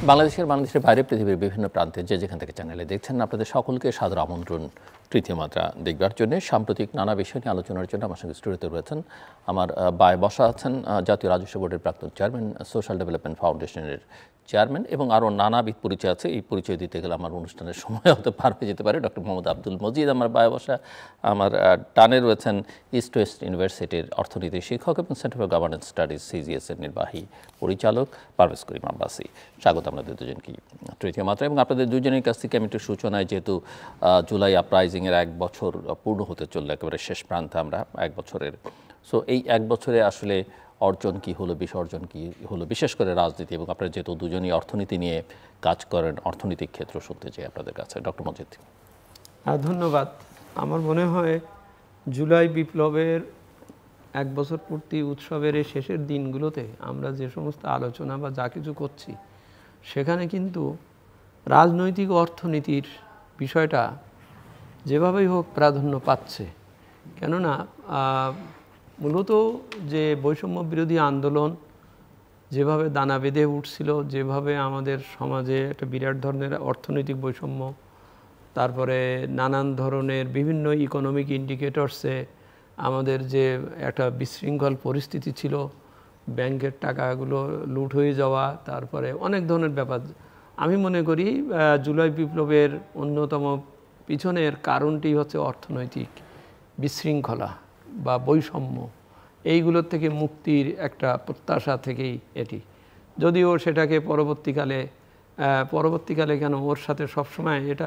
বাংলাদেশের বাইরে পৃথিবীর বিভিন্ন প্রান্তে যে যেখান থেকে চ্যানেলে দেখছেন আপনাদের সকলকে সাদর আমন্ত্রণ তৃতীয় মাত্রা দেখবার জন্য। সাম্প্রতিক নানা বিষয় নিয়ে আলোচনার জন্য আমার সঙ্গে স্টুডিওতে রয়েছেন আমার বায়ে বসা আছেন জাতীয় রাজস্ব বোর্ডের প্রাক্তন চেয়ারম্যান, সোশ্যাল ডেভেলপমেন্ট ফাউন্ডেশনের চেয়ারম্যান এবং আরও নানাবিধ পরিচয় আছে। এই পরিচয় দিতে গেলে আমার অনুষ্ঠানের সময় হতে পার হয়ে যেতে পারে। ডক্টর মোহাম্মদ আব্দুল মজিদ আমার বায়ে বসা, আমার ডানে রয়েছেন ইস্ট ওয়েস্ট ইউনিভার্সিটির অর্থনীতি শিক্ষক এবং সেন্টার ফর গভর্নেন্স স্টাডিজ সিজিএস-এর নির্বাহী পরিচালক পারভেজ করিম আব্বাসী। স্বাগত আপনাদের দুজনকে তৃতীয় মাত্রা। এবং আপনাদের দুজনের কাছ থেকে আমি একটু সূচনায়, যেহেতু জুলাই আপরাইজিংয়ের 1 বছর পূর্ণ হতে চললো, একেবারে শেষ প্রান্তে আমরা 1 বছরের। সো এই 1 বছরে আসলে অর্জন কি হলো, বিসর্জন কি হলো, বিশেষ করে রাজনীতি, এবং আপনারা যেহেতু দুজনই অর্থনীতি নিয়ে কাজ করেন, অর্থনৈতিক ক্ষেত্র শুনতে চাই আপনাদের কাছে। ডক্টর মজিদ। ধন্যবাদ। আমার মনে হয় জুলাই বিপ্লবের 1 বছর পূর্তি উৎসবের এই শেষের দিনগুলোতে আমরা যে সমস্ত আলোচনা বা যা কিছু করছি, সেখানে কিন্তু রাজনৈতিক অর্থনীতির বিষয়টা যেভাবেই হোক প্রাধান্য পাচ্ছে। কেননা মূলত যে বৈষম্য বিরোধী আন্দোলন যেভাবে দানা বেঁধে উঠছিল, যেভাবে আমাদের সমাজে একটা বিরাট ধরনের অর্থনৈতিক বৈষম্য, তারপরে নানান ধরনের বিভিন্ন ইকোনমিক ইন্ডিকেটরসে আমাদের যে একটা বিশৃঙ্খল পরিস্থিতি ছিল, ব্যাংকের টাকাগুলো লুট হয়ে যাওয়া, তারপরে অনেক ধরনের ব্যাপার। আমি মনে করি জুলাই বিপ্লবের অন্যতম পিছনের কারণটি হচ্ছে অর্থনৈতিক বিশৃঙ্খলা বা বৈষম্য। এইগুলোর থেকে মুক্তির একটা প্রত্যাশা থেকেই এটি, যদিও সেটাকে পরবর্তীকালে কেন ওর সাথে সবসময় এটা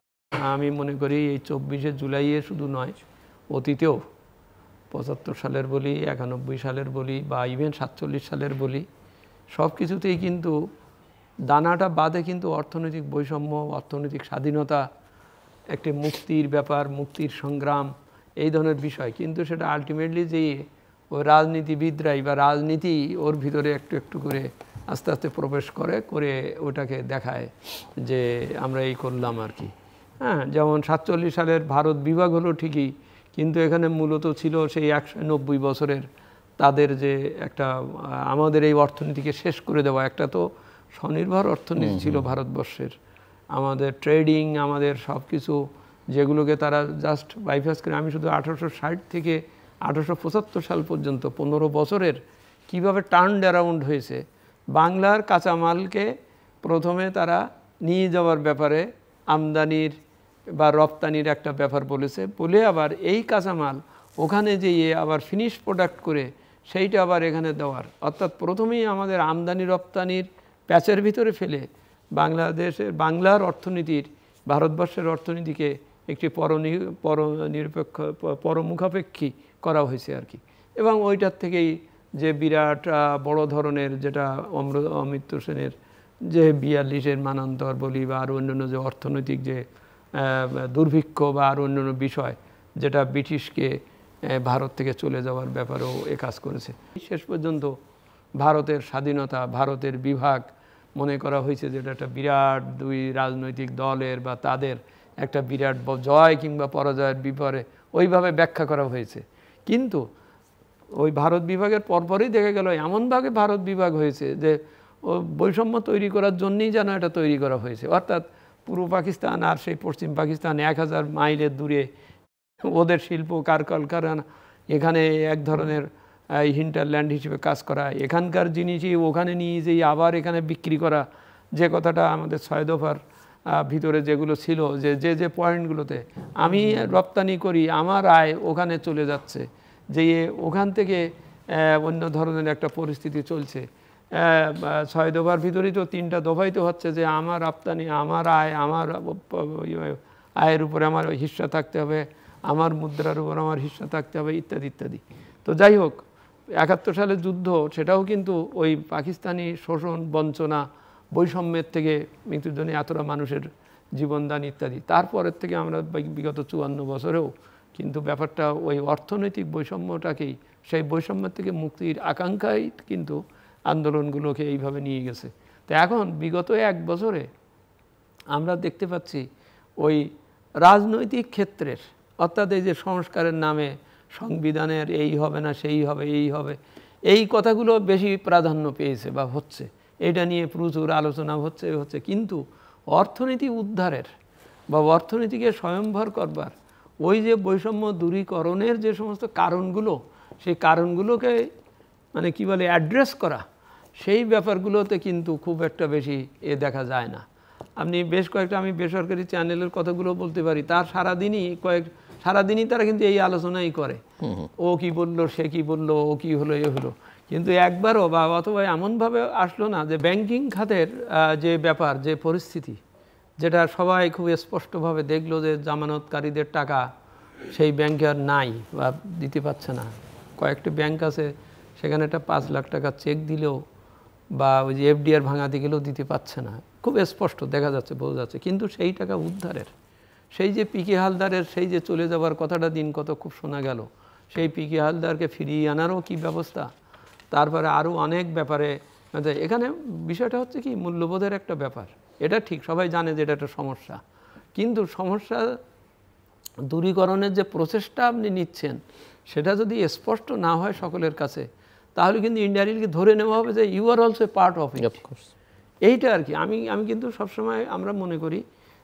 আমি মনে করি এই 24শে জুলাইয়ে শুধু নয়, অতীতেও 75 সালের বলি, 91 সালের বলি, বা ইভেন 47 সালের বলি, সব কিছুতেই কিন্তু দানাটা বাদে কিন্তু অর্থনৈতিক বৈষম্য, অর্থনৈতিক স্বাধীনতা, একটি মুক্তির ব্যাপার, মুক্তির সংগ্রাম, এই ধরনের বিষয়। কিন্তু সেটা আলটিমেটলি যে ওই রাজনীতিবিদরাই বা রাজনীতি ওর ভিতরে একটু একটু করে আস্তে আস্তে প্রবেশ করে ওটাকে দেখায় যে আমরা এই করলাম আর কি। হ্যাঁ, যেমন 47 সালের ভারত বিভাগ হলো ঠিকই, কিন্তু এখানে মূলত ছিল সেই 190 বছরের তাদের যে একটা আমাদের এই অর্থনীতিকে শেষ করে দেওয়া। একটা তো স্বনির্ভর অর্থনীতি ছিল ভারতবর্ষের, আমাদের ট্রেডিং, আমাদের সব কিছু যেগুলোকে তারা জাস্ট বাইপাস করে। আমি শুধু 1860 থেকে 1875 সাল পর্যন্ত 15 বছরের কিভাবে টার্ন অ্যারাউন্ড হয়েছে। বাংলার কাঁচামালকে প্রথমে তারা নিয়ে যাওয়ার ব্যাপারে আমদানির বা রপ্তানির একটা ব্যাপার বলেছে, বলে আবার এই কাঁচামাল ওখানে যেয়ে আবার ফিনিশ প্রোডাক্ট করে সেইটা আবার এখানে দেওয়ার, অর্থাৎ প্রথমেই আমাদের আমদানি রপ্তানির প্যাচের ভিতরে ফেলে বাংলার অর্থনীতির, ভারতবর্ষের অর্থনীতিকে একটি পরনিরপেক্ষ পরমুখাপেক্ষী করা হয়েছে আর কি। এবং ওইটার থেকেই যে বিরাট বড় ধরনের যেটা অমৃত্য সেনের যে 42-এর মানান্তর বলি, বা আর অন্যান্য যে অর্থনৈতিক যে দুর্ভিক্ষ বা আর অন্যান্য বিষয়, যেটা ব্রিটিশকে ভারত থেকে চলে যাওয়ার ব্যাপারেও এ কাজ করেছে। শেষ পর্যন্ত ভারতের স্বাধীনতা, ভারতের বিভাগ মনে করা হয়েছে যেটা একটা বিরাট দুই রাজনৈতিক দলের বা তাদের একটা বিরাট জয় কিংবা পরাজয়ের বিপরে ওইভাবে ব্যাখ্যা করা হয়েছে। কিন্তু ওই ভারত বিভাগের পরপরই দেখা গেল এমনভাবে ভারত বিভাগ হয়েছে যে ও বৈষম্য তৈরি করার জন্যই যেন এটা তৈরি করা হয়েছে। অর্থাৎ পূর্ব পাকিস্তান আর সেই পশ্চিম পাকিস্তান 1000 মাইলের দূরে, ওদের শিল্প কারখানা এখানে এক ধরনের হিন্টারল্যান্ড হিসেবে কাজ করা, এখানকার জিনিসই ওখানে নিয়ে যেয়ে আবার এখানে বিক্রি করা, যে কথাটা আমাদের 6 দফার ভিতরে যেগুলো ছিল, যে পয়েন্টগুলোতে আমি রপ্তানি করি আমার আয় ওখানে চলে যাচ্ছে, যে ওখান থেকে অন্য ধরনের একটা পরিস্থিতি চলছে। 6 দফার ভিতরেই তো 3টা দফাই তো হচ্ছে যে আমার রপ্তানি, আমার আয়, আমার আয়ের উপরে আমার হিস্সা থাকতে হবে, আমার মুদ্রার উপর আমার হিস্সা থাকতে হবে, ইত্যাদি ইত্যাদি। তো যাই হোক, 71 সালের যুদ্ধ, সেটাও কিন্তু ওই পাকিস্তানি শোষণ, বঞ্চনা, বৈষম্যের থেকে মৃত্যুর জন্য এতটা মানুষের জীবনদান ইত্যাদি। তারপরের থেকে আমরা বিগত 54 বছরেও কিন্তু ব্যাপারটা ওই অর্থনৈতিক বৈষম্যটাকেই, সেই বৈষম্যের থেকে মুক্তির আকাঙ্ক্ষাই কিন্তু আন্দোলনগুলোকে এইভাবে নিয়ে গেছে। তো এখন বিগত 1 বছরে আমরা দেখতে পাচ্ছি ওই রাজনৈতিক ক্ষেত্রের, অর্থাৎ এই যে সংস্কারের নামে সংবিধানের এই হবে না, সেই হবে, এই হবে, এই কথাগুলো বেশি প্রাধান্য পেয়েছে বা হচ্ছে। এটা নিয়ে প্রচুর আলোচনা হচ্ছে কিন্তু অর্থনীতি উদ্ধারের বা অর্থনীতিকে স্বয়ংভর করবার ওই যে বৈষম্য দূরীকরণের যে সমস্ত কারণগুলো, সেই কারণগুলোকে মানে কি বলে অ্যাড্রেস করা, সেই ব্যাপারগুলোতে কিন্তু খুব একটা বেশি দেখা যায় না। আপনি বেশ কয়েকটা আমি বেসরকারি চ্যানেলের কথাগুলো বলতে পারি, তার সারাদিনই তারা কিন্তু এই আলোচনাই করে, ও কি বললো, সে কি বললো, ও কি হলো, এ হলো, কিন্তু একবারও বা অথবা এমনভাবে আসলো না যে ব্যাংকিং খাতের যে ব্যাপার, যে পরিস্থিতি, যেটা সবাই খুব স্পষ্টভাবে দেখলো যে জামানতকারীদের টাকা সেই ব্যাংকে আর নাই বা দিতে পারছে না। কয়েকটি ব্যাংক আছে সেখানে একটা 5 লাখ টাকা চেক দিলেও বা ওই যে এফডিআর ভাঙাতে গেলেও দিতে পারছে না, খুব স্পষ্ট দেখা যাচ্ছে, বোঝা যাচ্ছে। কিন্তু সেই টাকা উদ্ধারের, সেই যে পিকে হালদারের সেই যে চলে যাওয়ার কথাটা দিন কত খুব শোনা গেল, সেই পিকে হালদারকে ফিরিয়ে আনারও কি ব্যবস্থা, তারপরে আরও অনেক ব্যাপারে এখানে বিষয়টা হচ্ছে কি মূল্যবোধের একটা ব্যাপার। এটা ঠিক, সবাই জানে যে এটা একটা সমস্যা, কিন্তু সমস্যা দূরীকরণের যে প্রচেষ্টা আপনি নিচ্ছেন সেটা যদি স্পষ্ট না হয় সকলের কাছে, তাহলে কিন্তু ইন্ডিয়ারিকে ধরে নেওয়া হবে যে you are also part of it. এইটা আর কি আমি কিন্তু সবসময় আমরা মনে করি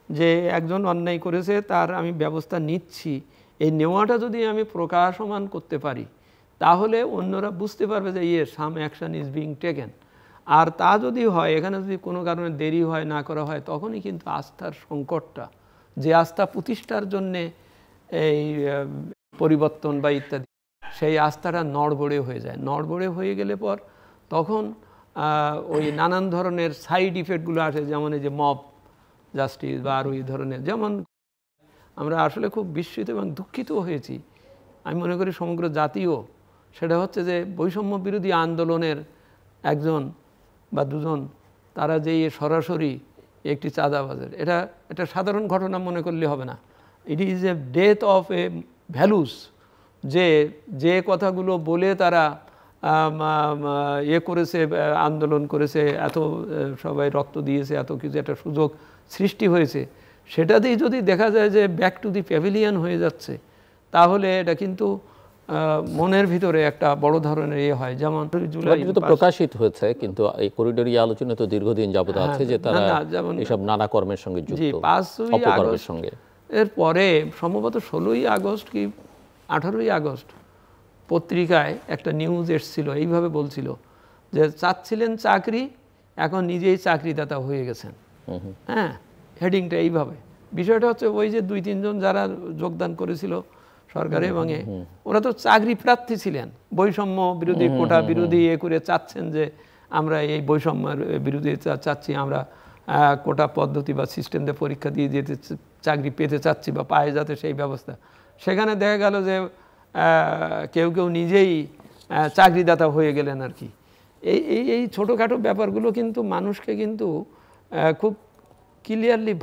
যে একজন অন্যায় করেছে, তার আমি ব্যবস্থা নিচ্ছি, এই নেওয়াটা যদি আমি প্রকাশমান করতে পারি তাহলে অন্যরা বুঝতে পারবে যে some action is being taken. আর তা যদি হয়, এখানে যদি কোনো কারণে দেরি হয়, না করা হয়, তখনই কিন্তু আস্থার সংকটটা, যে আস্থা প্রতিষ্ঠার জন্যে এই পরিবর্তন বা ইত্যাদি, সেই আস্থাটা নড়বড়ে হয়ে যায়। নড়বড়ে হয়ে গেলে পর তখন ওই নানান ধরনের সাইড ইফেক্টগুলো আসে, যেমন এই যে মব জাস্টিস বা আরও এই ধরনের, যেমন আমরা আসলে খুব বিস্মিত এবং দুঃখিত হয়েছি, আমি মনে করি সমগ্র জাতীয়, সেটা হচ্ছে যে বৈষম্য বিরোধী আন্দোলনের একজন বা দুজন তারা যে সরাসরি একটি চাঁদাবাজের, এটা সাধারণ ঘটনা মনে করলে হবে না, it is a death of A values. যে কথাগুলো বলে তারা করেছে, আন্দোলন করেছে, এত সবাই রক্ত দিয়েছে, এত কিছু একটা সুযোগ সৃষ্টি হয়েছে, সেটাতেই যদি দেখা যায় যে ব্যাক টু দি প্যাভিলিয়ন হয়ে যাচ্ছে, তাহলে এটা কিন্তু মনের ভিতরে একটা বড় ধরনের হয়। যেমন জুলাই তো প্রকাশিত হয়েছে, কিন্তু এই করিডোর আলোচনা তো দীর্ঘদিন যাবত আছে যে তারা এসব নানা কর্মের সঙ্গে যুক্ত, 5ই আগস্ট এর পরে সম্ভবত 16ই আগস্ট কি 18ই আগস্ট পত্রিকায় একটা নিউজ এসেছিল, এইভাবে বলছিল যে চাচ্ছিলেন চাকরি, এখন নিজেই চাকরিদাতা হয়ে গেছেন। হ্যাঁ, হেডিংটা এইভাবে। বিষয়টা হচ্ছে ওই যে 2-3 জন যারা যোগদান করেছিল সরকারে এবং ওরা তো চাকরি প্রার্থী ছিলেন, বৈষম্য বিরোধী, কোটা বিরোধী করে চাচ্ছেন যে আমরা এই বৈষম্যের বিরোধী চাচ্ছি, আমরা কোটা পদ্ধতি বা সিস্টেম দিয়ে পরীক্ষা দিয়ে যেতে চাকরি পেতে চাচ্ছি বা পায়ে যাতে সেই ব্যবস্থা। সেখানে দেখা গেল যে কেউ কেউ নিজেই চাকরিদাতা হয়ে গেলেন আর কি। এই ছোটোখাটো ব্যাপারগুলো কিন্তু মানুষকে কিন্তু খুব ক্লিয়ারলি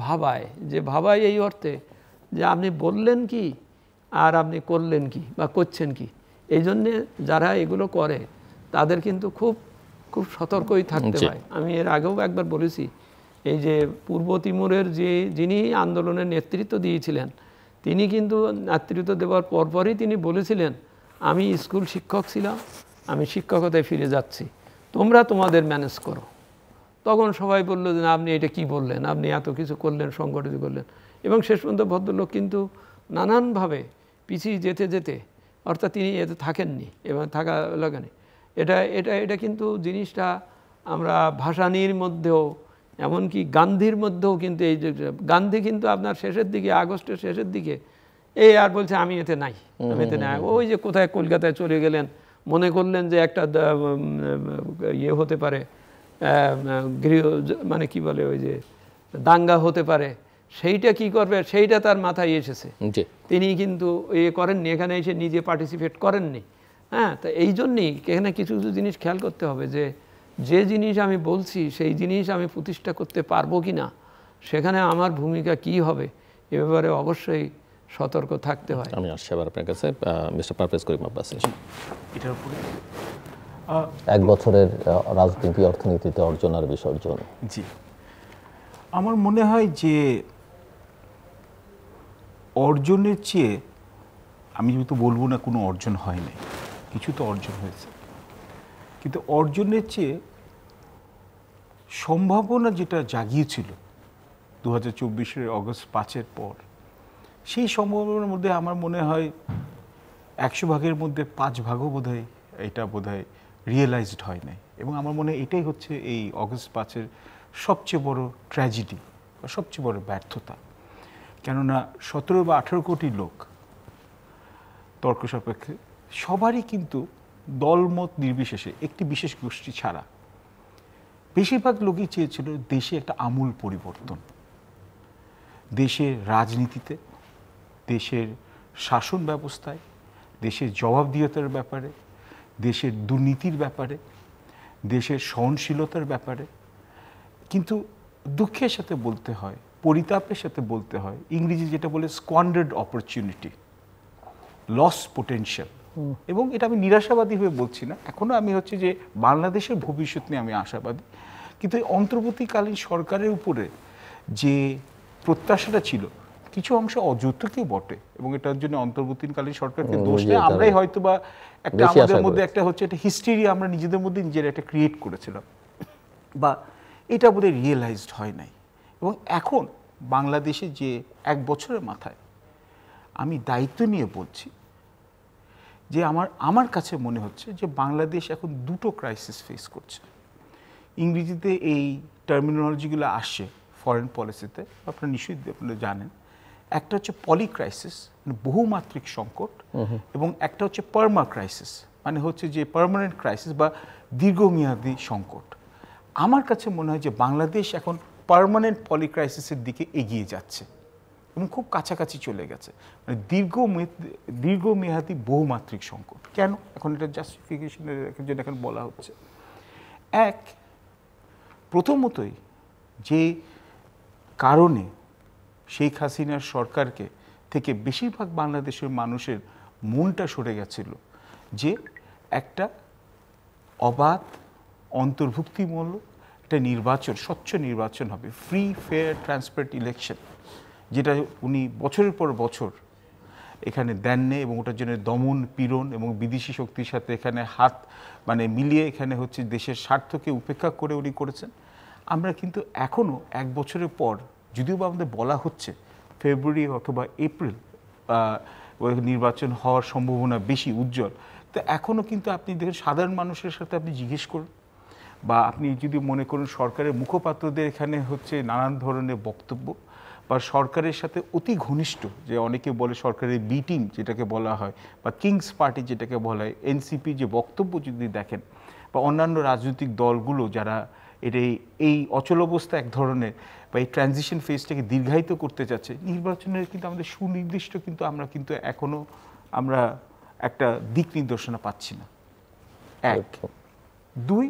ভাবায় এই অর্থে যে আপনি বললেন কি আর আপনি করলেন কি বা করছেন কি। এই জন্যে যারা এগুলো করে তাদের কিন্তু খুব খুব সতর্কই থাকতে হয়। আমি এর আগেও একবার বলেছি, এই যে পূর্ব তিমুরের যিনি আন্দোলনের নেতৃত্ব দিয়েছিলেন, তিনি কিন্তু নেতৃত্ব দেওয়ার পরপরই তিনি বলেছিলেন, আমি স্কুল শিক্ষক ছিলাম, আমি শিক্ষকতায় ফিরে যাচ্ছি, তোমরা তোমাদের ম্যানেজ করো। তখন সবাই বললো যে আপনি এটা কি বললেন, আপনি এত কিছু করলেন, সংগঠিত করলেন। এবং শেষ পর্যন্ত ভদ্রলোক কিন্তু নানানভাবে পিছিয়ে যেতে অর্থাৎ তিনি এতে থাকেননি এবং থাকা লাগেনি। এটা কিন্তু জিনিসটা আমরা ভাসানির মধ্যেও, এমনকি গান্ধীর মধ্যেও কিন্তু এই যে গান্ধী কিন্তু আপনার শেষের দিকে, আগস্টের শেষের দিকে আর বলছে আমি এতে নাই, আমি এতে নাই। ওই যে কোথায় কলকাতায় চলে গেলেন, মনে করলেন যে একটা হতে পারে, মানে কি বলে ওই যে দাঙ্গা হতে পারে, সেইটা কি করবে সেইটা তার মাথায় এসেছে, তিনি কিন্তু করেননি, এখানে এসে নিজে পার্টিসিপেট করেননি। হ্যাঁ, তো এই জন্যই এখানে কিছু কিছু জিনিস খেয়াল করতে হবে যে জিনিস আমি বলছি সেই জিনিস আমি প্রতিষ্ঠা করতে পারবো কি না, সেখানে আমার ভূমিকা কি হবে, এ ব্যাপারে অবশ্যই সতর্ক থাকতে হয়। আমি আসছি আবার আপনার কাছে, মিস্টার পারভেজ করিম আব্বাস। এটার উপরে 1 বছরের রাজনীতি অর্থনীতিতে অর্জন আর বিসর্জন। জি, আমার মনে হয় যে অর্জনের চেয়ে, আমি যেহেতু বলবো না কোনো অর্জন হয়নি, কিছু তো অর্জন হয়েছে, কিন্তু অর্জনের চেয়ে সম্ভাবনা যেটা জাগিয়েছিল 2024 অগস্ট 5-এর পর, সেই সম্ভাবনার মধ্যে আমার মনে হয় 100 ভাগের মধ্যে 5 ভাগও বোধহয় এটা বোধহয় রিয়েলাইজড হয় নাই। এবং আমার মনে হয় এটাই হচ্ছে এই অগস্ট 5-এর সবচেয়ে বড় ট্র্যাজেডি বা সবচেয়ে বড় ব্যর্থতা। কেননা 17 বা 18 কোটি লোক তর্ক সাপেক্ষে সবারই কিন্তু দলমত নির্বিশেষে, একটি বিশেষ গোষ্ঠী ছাড়া বেশিরভাগ লোকই চেয়েছিল দেশে একটা আমূল পরিবর্তন, দেশের রাজনীতিতে, দেশের শাসন ব্যবস্থায়, দেশের জবাবদিহিতার ব্যাপারে, দেশের দুর্নীতির ব্যাপারে, দেশের সহনশীলতার ব্যাপারে। কিন্তু দুঃখের সাথে বলতে হয়, পরিতাপের সাথে বলতে হয়, ইংরেজি যেটা বলে স্কোয়ান্ডার্ড অপরচুনিটি, লস পোটেনশিয়াল। এবং এটা আমি নিরাশাবাদী হয়ে বলছি না, এখনো আমি হচ্ছে যে বাংলাদেশের ভবিষ্যৎ নিয়ে আমি আশাবাদী। কিন্তু এই অন্তর্বর্তীকালীন সরকারের উপরে যে প্রত্যাশাটা ছিল কিছু অংশে অযৌক্তিকও বটে, এবং এটার জন্য অন্তর্বর্তীকালীন সরকারকে দোষ নেই। আমরাই হয়তো বা একটা আমাদের মধ্যে একটা হচ্ছে একটা হিস্টেরিয়া আমরা নিজেদের মধ্যে নিজেরা একটা ক্রিয়েট করেছিলাম, বা এটা বোধহয় রিয়েলাইজড হয় নাই। এবং এখন বাংলাদেশে যে 1 বছরের মাথায় আমি দায়িত্ব নিয়ে বলছি যে আমার কাছে মনে হচ্ছে যে বাংলাদেশ এখন দুটো ক্রাইসিস ফেস করছে। ইংরেজিতে এই টার্মিনোলজিগুলো আসছে ফরেন পলিসিতে, আপনারা নিশ্চয়ই আপনারা জানেন। একটা হচ্ছে পলি ক্রাইসিস, মানে বহুমাত্রিক সংকট, এবং একটা হচ্ছে পার্মা ক্রাইসিস, মানে হচ্ছে যে পার্মানেন্ট ক্রাইসিস বা দীর্ঘমেয়াদী সংকট। আমার কাছে মনে হয় যে বাংলাদেশ এখন পার্মানেন্ট পলি ক্রাইসিসের দিকে এগিয়ে যাচ্ছে এবং খুব কাছাকাছি চলে গেছে, মানে দীর্ঘমেয়াদী বহুমাত্রিক সংকট। কেন এখন এটা জাস্টিফিকেশনের জন্য এখন বলা হচ্ছে? এক, প্রথমতই যে কারণে শেখ হাসিনার সরকারকে থেকে বেশিরভাগ বাংলাদেশের মানুষের মনটা সরে গেছিল, যে একটা অবাধ অন্তর্ভুক্তিমূলক একটা নির্বাচন, স্বচ্ছ নির্বাচন হবে, ফ্রি ফেয়ার ট্রান্সপারেন্ট ইলেকশন, যেটা উনি বছরের পর বছর এখানে দেননি, এবং ওটার জন্য দমন পীড়ন এবং বিদেশি শক্তির সাথে এখানে হাত মিলিয়ে এখানে হচ্ছে দেশের স্বার্থকে উপেক্ষা করে উনি করেছেন। আমরা কিন্তু এখনও 1 বছরের পর, যদিও বা আমাদের বলা হচ্ছে ফেব্রুয়ারি অথবা এপ্রিল নির্বাচন হওয়ার সম্ভাবনা বেশি উজ্জ্বল, তো এখনও কিন্তু আপনি দেখেন সাধারণ মানুষের সাথে আপনি জিজ্ঞেস করুন, বা আপনি যদি মনে করুন সরকারের মুখপাত্রদের এখানে হচ্ছে নানান ধরনের বক্তব্য, বা সরকারের সাথে অতি ঘনিষ্ঠ, যে অনেকে বলে সরকারের বি টিম যেটাকে বলা হয়, বা কিংস পার্টি যেটাকে বলা হয়, এনসিপি যে বক্তব্য যদি দেখেন, বা অন্যান্য রাজনৈতিক দলগুলো যারা এই অচলাবস্থা এক ধরনের বা এই ট্রানজিশন ফেজটাকে দীর্ঘায়িত করতে চাচ্ছে, নির্বাচনের কিন্তু আমাদের সুনির্দিষ্ট কিন্তু আমরা কিন্তু এখনও আমরা একটা দিক নির্দেশনা পাচ্ছি না। 1, 2,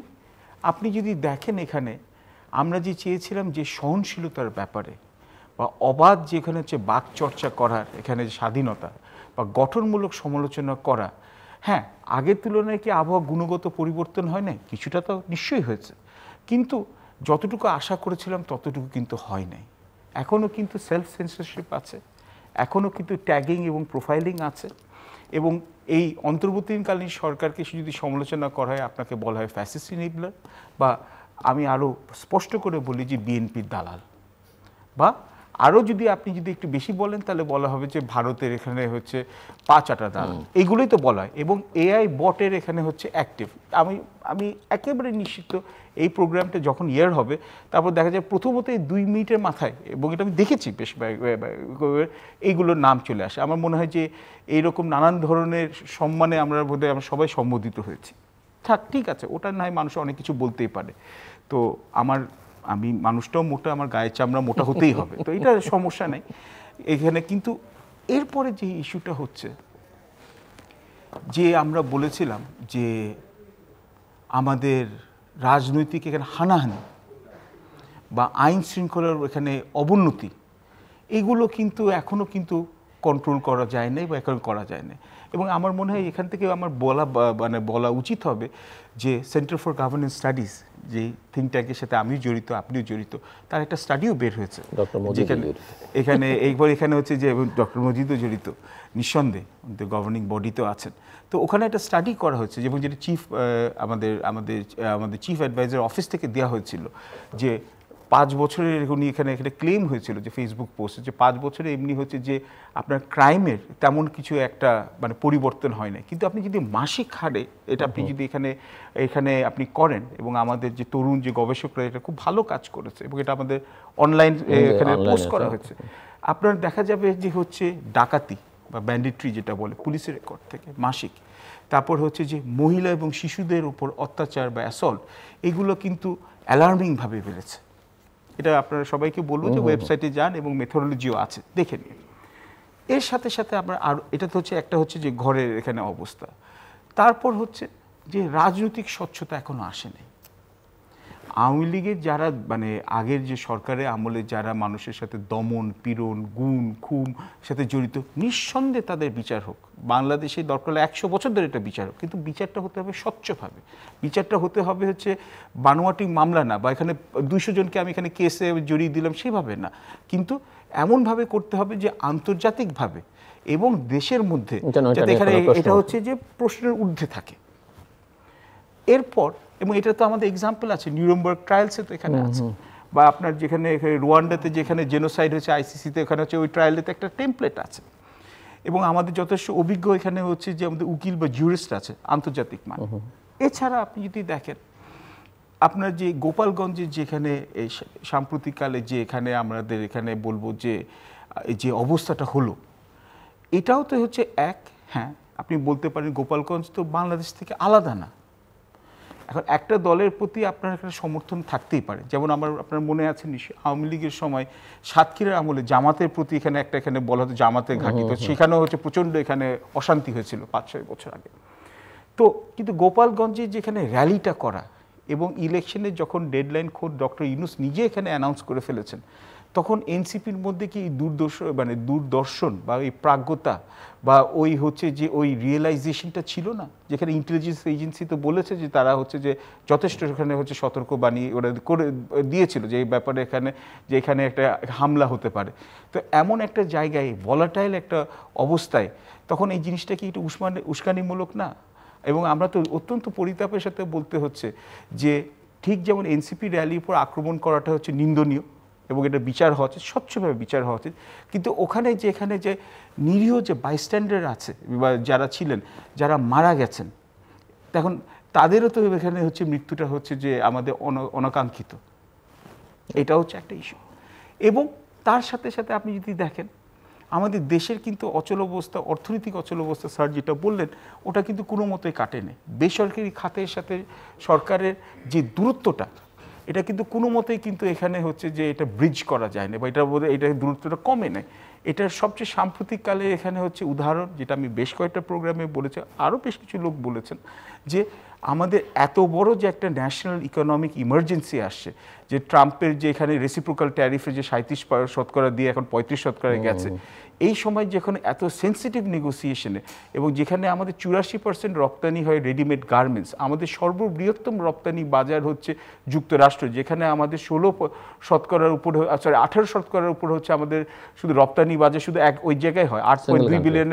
আপনি যদি দেখেন এখানে আমরা যে চেয়েছিলাম যে সহনশীলতার ব্যাপারে, বা অবাধ যেখানে হচ্ছে বাক চর্চা করার এখানে স্বাধীনতা বা গঠনমূলক সমালোচনা করা, হ্যাঁ আগের তুলনায় কি আবহাওয়া গুণগত পরিবর্তন হয় নাই? কিছুটা তো নিশ্চয়ই হয়েছে, কিন্তু যতটুকু আশা করেছিলাম ততটুকু কিন্তু হয় নাই। এখনও কিন্তু সেলফ সেন্সরশিপ আছে, এখনও কিন্তু ট্যাগিং এবং প্রোফাইলিং আছে, এবং এই অন্তর্বর্তীকালীন সরকারকে যদি সমালোচনা করা হয় আপনাকে বলা হয় ফ্যাসিস্ট ইনেবলার, বা আমি আরও স্পষ্ট করে বলি যে বিএনপির দালাল, বা আরও যদি আপনি যদি একটু বেশি বলেন তাহলে বলা হবে যে ভারতের এখানে হচ্ছে 5 আটা দালাল, এইগুলোই তো বলা হয়। এবং এআই বটের এখানে হচ্ছে অ্যাক্টিভ। আমি একেবারে নিশ্চিত এই প্রোগ্রামটা যখন ইয়ার হবে তারপর দেখা যায় প্রথমত এই 2 মিনিটের মাথায়, এবং এটা আমি দেখেছি বেশ এইগুলোর নাম চলে আসে। আমার মনে হয় যে এইরকম নানান ধরনের সম্মানে আমরা বোধহয় আমরা সবাই সম্বোধিত হয়েছি। ঠিক আছে, ওটা না হয় মানুষ অনেক কিছু বলতেই পারে, তো আমি মানুষটাও মোটা, আমার গায়ের চামড়া মোটা হতেই হবে, তো এটা সমস্যা নেই এখানে। কিন্তু এরপরে যে ইস্যুটা হচ্ছে যে আমরা বলেছিলাম যে আমাদের রাজনৈতিক এখানে হানাহানি বা আইন শৃঙ্খলার এখানে অবনতি, এগুলো কিন্তু এখনও কিন্তু কন্ট্রোল করা যায় না বা এখন করা যায় না। এবং আমার মনে হয় এখান থেকে আমার বলা উচিত হবে যে সেন্টার ফর গভর্নেন্স স্টাডিজ, যে থিঙ্ক ট্যাঙ্কের সাথে আমিও জড়িত, আপনিও জড়িত, তার একটা স্টাডিও বের হয়েছে যেখানে এখানে হচ্ছে যে ডক্টর মজিদও জড়িত নিঃসন্দেহে, গভর্নিং বডিতেও আছেন। তো ওখানে একটা স্টাডি করা হয়েছে এবং যেটা আমাদের চিফ অ্যাডভাইজার অফিস থেকে দেওয়া হয়েছিল যে 5 বছরের উনি এখানে ক্লেম হয়েছিল যে ফেসবুক পোস্টে যে 5 বছরে এমনি হচ্ছে যে আপনার ক্রাইমের তেমন কিছু একটা মানে পরিবর্তন হয় না, কিন্তু আপনি যদি মাসিক হারে এটা আপনি যদি এখানে আপনি করেন, এবং আমাদের যে তরুণ যে গবেষকরা এটা খুব ভালো কাজ করেছে এবং এটা আমাদের অনলাইন এখানে পোস্ট করা হয়েছে, আপনার দেখা যাবে যে হচ্ছে ডাকাতি বা ব্যান্ডিট্রি যেটা বলে পুলিশের রেকর্ড থেকে মাসিক, তারপর হচ্ছে যে মহিলা এবং শিশুদের উপর অত্যাচার বা অ্যাসল্ট, এগুলো কিন্তু অ্যালার্মিংভাবে বেড়েছে। এটা আপনারা সবাইকে বলবো যে ওয়েবসাইটে যান এবং মেথোডোলজিও আছে, দেখে নিন। এর সাথে সাথে আপনার আর এটা তো হচ্ছে একটা হচ্ছে যে ঘরের এখানে অবস্থা, তারপর হচ্ছে যে রাজনৈতিক স্বচ্ছতা এখনো আসেনি। আওয়ামী লীগের যারা মানে আগের যে সরকারের আমলে যারা মানুষের সাথে দমন পীড়ন গুম খুম সাথে জড়িত, নিঃসন্দেহে তাদের বিচার হোক। বাংলাদেশে দরকার 100 বছর ধরে এটা বিচার হোক, কিন্তু বিচারটা হতে হবে স্বচ্ছভাবে। বিচারটা হতে হবে হচ্ছে বানোয়াটি মামলা না, বা এখানে 200 জনকে আমি এখানে কেসে জড়িয়ে দিলাম সেভাবে না, কিন্তু এমনভাবে করতে হবে যে আন্তর্জাতিকভাবে এবং দেশের মধ্যে যাতে এখানে এটা হচ্ছে যে প্রশ্নের ঊর্ধ্বে থাকে। এরপর এবং এটা তো আমাদের এক্সাম্পল আছে, নিউরেমবার্গ ট্রায়ালসে তো এখানে আছে, বা আপনার যেখানে রুয়ান্ডাতে যেখানে জেনোসাইড হচ্ছে আইসিসিতে ওখানে হচ্ছে ওই ট্রায়ালেতে একটা টেমপ্লেট আছে। এবং আমাদের যথেষ্ট অভিজ্ঞ এখানে হচ্ছে যে আমাদের উকিল বা জুরিস্ট আছে আন্তর্জাতিক মান। এছাড়া আপনি যদি দেখেন আপনার যে গোপালগঞ্জের যেখানে এই সাম্প্রতিককালে যে এখানে আমাদের এখানে বলবো যে অবস্থাটা হলো, এটাও তো হচ্ছে হ্যাঁ আপনি বলতে পারেন গোপালগঞ্জ তো বাংলাদেশ থেকে আলাদা না। এখন একটা দলের প্রতি আপনার একটা সমর্থন থাকতেই পারে, যেমন আপনার মনে আছে নিশ্চয়ই আওয়ামী লীগের সময় সাতক্ষীরার আমলে জামাতের প্রতি এখানে বলা হতো জামাতের ঘাঁটি, তো সেখানেও হচ্ছে প্রচণ্ড এখানে অশান্তি হয়েছিল 5-6 বছর আগে। তো কিন্তু গোপালগঞ্জে যেখানে র্যালিটা করা এবং ইলেকশনে যখন ডেডলাইন খোদ ডক্টর ইউনূস নিজে এখানে অ্যানাউন্স করে ফেলেছেন, তখন এনসিপির মধ্যে কি দূরদর্শন বা এই প্রাজ্ঞতা বা ওই হচ্ছে যে ওই রিয়েলাইজেশনটা ছিল না, যেখানে ইন্টেলিজেন্স এজেন্সি তো বলেছে যে তারা হচ্ছে যে যথেষ্ট এখানে হচ্ছে সতর্কবাণী ওরা করে দিয়েছিল যে এই ব্যাপারে এখানে একটা হামলা হতে পারে। তো এমন একটা জায়গায় ভলাটাইল একটা অবস্থায় তখন এই জিনিসটা কি একটু উস্কানিমূলক না? এবং আমরা তো অত্যন্ত পরিতাপের সাথে বলতে হচ্ছে যে ঠিক যেমন এনসিপি র্যালির উপর আক্রমণ করাটা হচ্ছে নিন্দনীয় এবং এটা বিচার হওয়া উচিত, স্বচ্ছভাবে বিচার হওয়া উচিত, কিন্তু এখানে যে নিরীহ যে বাইস্ট্যান্ডার আছে বা যারা ছিলেন, যারা মারা গেছেন, তখন তাদেরও তো এখানে হচ্ছে মৃত্যুটা হচ্ছে যে আমাদের অনাকাঙ্ক্ষিত, এটা হচ্ছে একটা ইস্যু। এবং তার সাথে সাথে আপনি যদি দেখেন আমাদের দেশের কিন্তু অচলাবস্থা, অর্থনৈতিক অচলাবস্থা স্যার যেটা বললেন, ওটা কিন্তু কোনো মতোই কাটেনি। বেসরকারি খাতের সাথে সরকারের যে দূরত্বটা, এটা কিন্তু কোনো মতেই কিন্তু এখানে হচ্ছে যে এটা ব্রিজ করা যায় না, বা এটা দূরত্বটা কমে নেয়। এটার সবচেয়ে সাম্প্রতিককালে এখানে হচ্ছে উদাহরণ, যেটা আমি বেশ কয়েকটা প্রোগ্রামে বলেছি, আরও বেশ কিছু লোক বলেছেন, যে আমাদের এত বড় যে একটা ন্যাশনাল ইকোনমিক ইমার্জেন্সি আসছে, যে ট্রাম্পের যে এখানে রেসিপ্রোকাল ট্যারিফে যে 37% দিয়ে এখন 35% গেছে, এই সময় যখন এত সেন্সিটিভ নেগোসিয়েশনে এবং যেখানে আমাদের 84% রপ্তানি হয় রেডিমেড গার্মেন্টস, আমাদের সর্ববৃহত্তম রপ্তানি বাজার হচ্ছে যুক্তরাষ্ট্র, যেখানে আমাদের 16% উপরে 18% উপরে হচ্ছে আমাদের শুধু রপ্তানি বাজার, শুধু ওই জায়গায় হয় 8.2 বিলিয়ন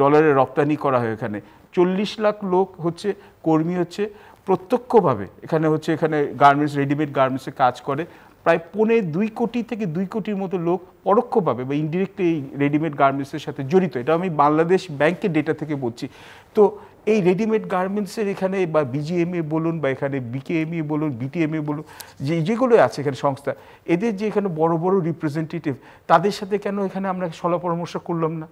ডলারের রপ্তানি করা হয়। এখানে 40 লাখ লোক হচ্ছে কর্মী হচ্ছে প্রত্যক্ষভাবে এখানে গার্মেন্টস রেডিমেড গার্মেন্টসে কাজ করে, প্রায় 1.25 কোটি থেকে 2 কোটির মতো লোক পরোক্ষভাবে বা ইনডিরেক্টলি এই রেডিমেড গার্মেন্টসের সাথে জড়িত। এটা আমি বাংলাদেশ ব্যাংকের ডেটা থেকে বলছি। তো এই রেডিমেড গার্মেন্টসের এখানে বা বিজিএমএ বলুন বা এখানে বিকেএমএ বলুন, বিটিএমএ বলুন, যেগুলো আছে এখানে সংস্থা, এদের যে এখানে বড় বড় রিপ্রেজেন্টেটিভ, তাদের সাথে কেন এখানে আমরা সলা পরামর্শ করলাম না?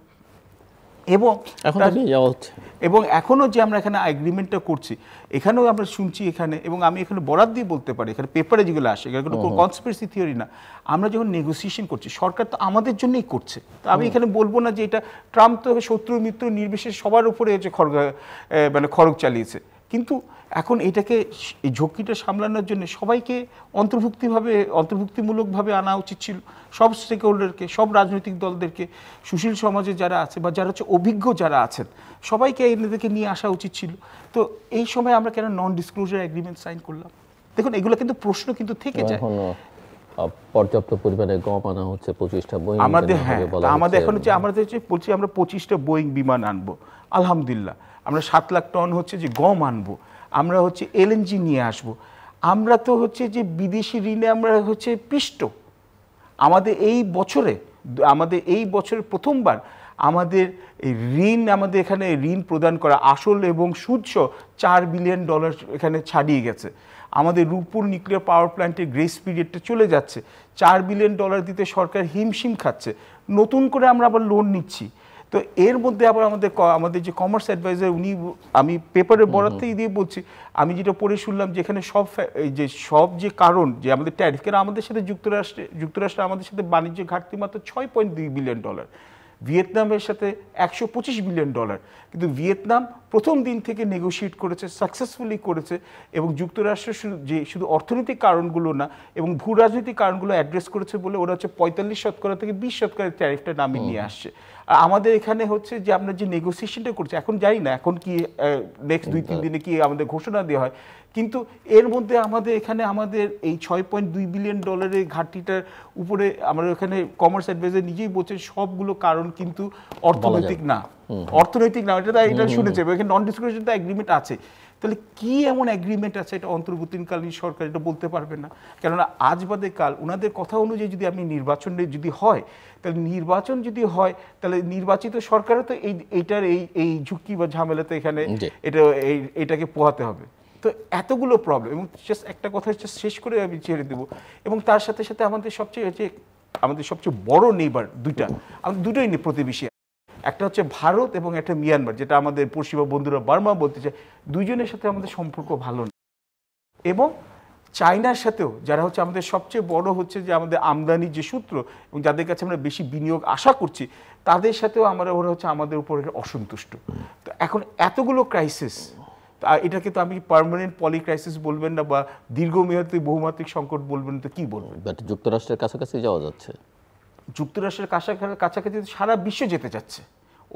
এবং এখনও যে আমরা এখানে এগ্রিমেন্টটা করছি, এখানেও আমরা শুনছি এখানে, এবং আমি এখানে বরাদ দিয়ে বলতে পারি, এখানে পেপারে যেগুলো আসে এখানে কোনো কনস্পিরেসি থিওরি না, আমরা যখন নেগোসিয়েশন করছি, সরকার তো আমাদের জন্যই করছে। তো আমি এখানে বলবো না যে এটা ট্রাম্প তো শত্রু মিত্র নির্বিশেষে সবার উপরে হচ্ছে খড়গ চালিয়েছে, কিন্তু এখন এটাকে এই ঝক্কিটা সামলানোর জন্য সবাইকে অন্তর্ভুক্তিমূলকভাবে আনা উচিত ছিল, সব স্টেক হোল্ডারকে, সব রাজনৈতিক দলদেরকে, সুশীল সমাজে যারা আছে বা যারা হচ্ছে অভিজ্ঞ যারা আছেন সবাইকে এদেরকে নিয়ে আসা উচিত ছিল। তো এই সময় আমরা কেন নন ডিসক্লোজার এগ্রিমেন্ট সাইন করলাম? দেখুন এগুলো কিন্তু প্রশ্ন কিন্তু থেকে যায়। পর্যাপ্ত পরিমাণে গম আনা হচ্ছে, 25টা বোয়িং আমাদের আমাদের এখন হচ্ছে বলছি আমরা 25টা বোয়িং বিমান আনবো, আলহামদুলিল্লাহ। আমরা 7 লাখ টন হচ্ছে যে গম আনবো, আমরা হচ্ছে এলএনজি নিয়ে আসব। আমরা তো হচ্ছে যে বিদেশি ঋণে আমরা হচ্ছে পিষ্ট। আমাদের এই বছরের প্রথমবার আমাদের ঋণ, আমাদের এখানে ঋণ প্রদান করা আসল এবং সুদসহ $4 বিলিয়ন এখানে ছাড়িয়ে গেছে। আমাদের রূপপুর নিউক্লিয়ার পাওয়ার প্ল্যান্টের গ্রেস পিরিয়ডটা চলে যাচ্ছে, $4 বিলিয়ন দিতে সরকার হিমশিম খাচ্ছে। নতুন করে আমরা আবার লোন নিচ্ছি। তো এর মধ্যে আবার আমাদের যে কমার্স অ্যাডভাইজার আমি পেপারে বরাতেই দিয়ে বলছি, আমি যেটা পড়ে শুনলাম যেখানে সব যে কারণ যে আমাদের ট্যারিফ, কেন আমাদের সাথে যুক্তরাষ্ট্র আমাদের সাথে বাণিজ্য ঘাটতি মাত্র $6.2 বিলিয়ন, ভিয়েতনামের সাথে $125 বিলিয়ন। কিন্তু ভিয়েতনাম প্রথম দিন থেকে নেগোশিয়েট করেছে, সাকসেসফুলি করেছে, এবং যুক্তরাষ্ট্র শুধু অর্থনৈতিক কারণগুলো না এবং ভূ রাজনৈতিক কারণগুলো অ্যাড্রেস করেছে বলে ওরা হচ্ছে 45% থেকে 20% ট্যারিফটা নামিয়ে নিয়ে আসছে। আর আমাদের এখানে হচ্ছে যে আমরা যে নেগোসিয়েশনটা করছি, এখন জানি না এখন কি নেক্সট 2-3 দিনে কি আমাদের ঘোষণা দেওয়া হয়, কিন্তু এর মধ্যে আমাদের এই $6.2 বিলিয়ন ঘাটতিটার উপরে আমরা এখানে কমার্স অ্যাডভাইজার নিজেই বলছেন সবগুলো কারণ কিন্তু অর্থনৈতিক না, এটা শুনেছে, এখানে নন ডিসক্লোজার এগ্রিমেন্ট আছে। তাহলে কি এমন এগ্রিমেন্ট আছে এটা অন্তর্বর্তীকালীন সরকার এটা বলতে পারবে না? কেননা আজ বাদে কাল ওনাদের কথা অনুযায়ী যদি নির্বাচন যদি হয় তাহলে নির্বাচিত সরকারও তো এই ঝুঁকি বা ঝামেলাতে এখানে এটাকে পোহাতে হবে। তো এতগুলো প্রবলেম, এবং একটা কথা শেষ করে আমি ছেড়ে দেবো, এবং তার সাথে সাথে আমাদের সবচেয়ে বড় নেইবার দুটোই প্রতিবেশী, একটা হচ্ছে ভারত এবং একটা মিয়ানমার, যেটা আমাদের পশ্চিমা বন্ধুরা বার্মা বলতে চায়। দুইজনের সাথে আমাদের সম্পর্ক ভালো না, এবং চায়নার সাথেও যারা হচ্ছে আমাদের সবচেয়ে বড় হচ্ছে যে আমাদের আমদানির যে সূত্র এবং যাদের কাছে আমরা বেশি বিনিয়োগ আশা করছি, তাদের সাথেও ওরা হচ্ছে আমাদের উপর অসন্তুষ্ট। তো এখন এতগুলো ক্রাইসিস, এটাকে তো আমি পার্মানেন্ট পলি ক্রাইসিস বলবেন না বা দীর্ঘমেয়াদী বহুমাত্রিক সংকট বলবেন, তো কি বলবেন? যুক্তরাষ্ট্রের কাছাকাছি যাওয়া যাচ্ছে, যুক্তরাষ্ট্রের কাছাকাছি সারা বিশ্ব যেতে যাচ্ছে,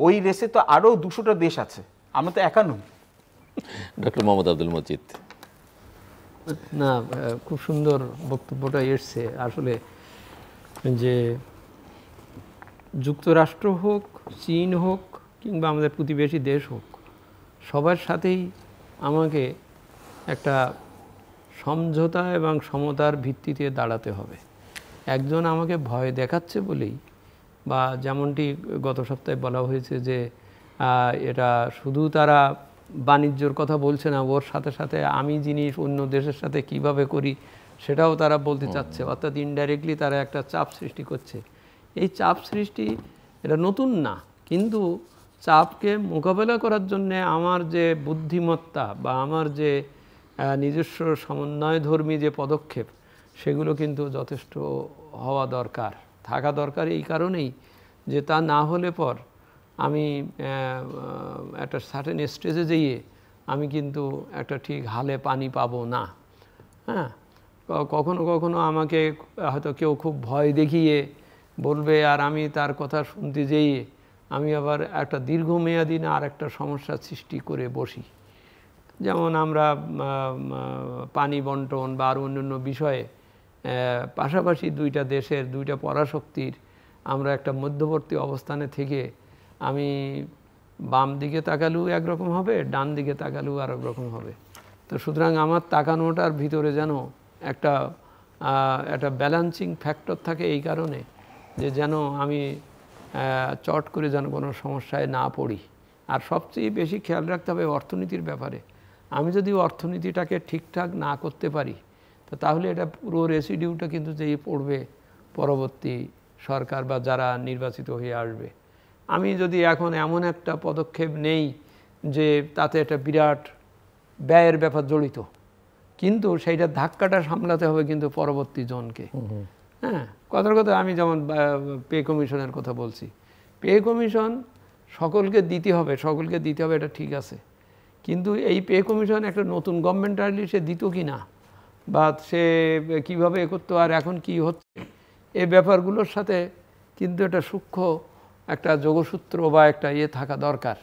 ওই রেসে তো আরও 200টা দেশ আছে, আমরা তো একা নই। ডক্টর মোহাম্মদ আব্দুল মজিদ। না, খুব সুন্দর বক্তব্যটা এসছে। আসলে যে যুক্তরাষ্ট্র হোক, চীন হোক, কিংবা আমাদের প্রতিবেশী দেশ হোক, সবার সাথেই আমাকে একটা সমঝোতা এবং সমতার ভিত্তিতে দাঁড়াতে হবে। একজন আমাকে ভয় দেখাচ্ছে বলেই, বা যেমনটি গত সপ্তাহে বলা হয়েছে যে এটা শুধু তারা বাণিজ্যর কথা বলছে না, ওর সাথে সাথে আমি জিনিস অন্য দেশের সাথে কিভাবে করি সেটাও তারা বলতে চাচ্ছে, অর্থাৎ ইনডাইরেক্টলি তারা একটা চাপ সৃষ্টি করছে। এই চাপ সৃষ্টি এটা নতুন না, কিন্তু চাপকে মোকাবেলা করার জন্যে আমার যে বুদ্ধিমত্তা বা আমার যে নিজস্ব সমন্বয়ধর্মী যে পদক্ষেপ, সেগুলো কিন্তু যথেষ্ট হওয়া দরকার, থাকা দরকার। এই কারণেই যে তা না হলে পর আমি একটা সার্টেন স্টেজে যেয়ে আমি কিন্তু একটা ঠিক হালে পানি পাবো না। হ্যাঁ, কখনো কখনো আমাকে হয়তো কেউ খুব ভয় দেখিয়ে বলবে, আর আমি তার কথা শুনতে যেয়ে আমি আবার একটা দীর্ঘমেয়াদী না আর একটা সমস্যার সৃষ্টি করে বসি। যেমন আমরা পানি বন্টন বা আরও অন্যান্য বিষয়ে পাশাপাশি দুইটা দেশের দুইটা পরাশক্তির আমরা একটা মধ্যবর্তী অবস্থানে থেকে আমি বাম দিকে তাকালেও একরকম হবে, ডান দিকে তাকালেও আর একরকম হবে। তো সুতরাং আমার তাকানোটার ভিতরে যেন একটা ব্যালেন্সিং ফ্যাক্টর থাকে, এই কারণে যে যেন আমি চট করে যেন কোনো সমস্যায় না পড়ি। আর সবচেয়ে বেশি খেয়াল রাখতে হবে অর্থনীতির ব্যাপারে। আমি যদি অর্থনীতিটাকে ঠিকঠাক না করতে পারি, তো তাহলে এটা পুরো রেসিডিউটা কিন্তু যেই পড়বে পরবর্তী সরকার বা যারা নির্বাচিত হয়ে আসবে। আমি যদি এখন এমন একটা পদক্ষেপ নেই যে তাতে একটা বিরাট ব্যয়ের ব্যাপার জড়িত, কিন্তু সেইটা ধাক্কাটা সামলাতে হবে কিন্তু পরবর্তী জনকে। হ্যাঁ, কথার কথা আমি যেমন পে কমিশনের কথা বলছি, পে কমিশন সকলকে দিতে হবে এটা ঠিক আছে, কিন্তু এই পে কমিশন একটা নতুন গভর্নমেন্ট আসলে সে দিত কি না, বা সে কীভাবে এ করতো, আর এখন কি হচ্ছে, এই ব্যাপারগুলোর সাথে কিন্তু একটা সূক্ষ্ম একটা যোগসূত্র বা একটা থাকা দরকার।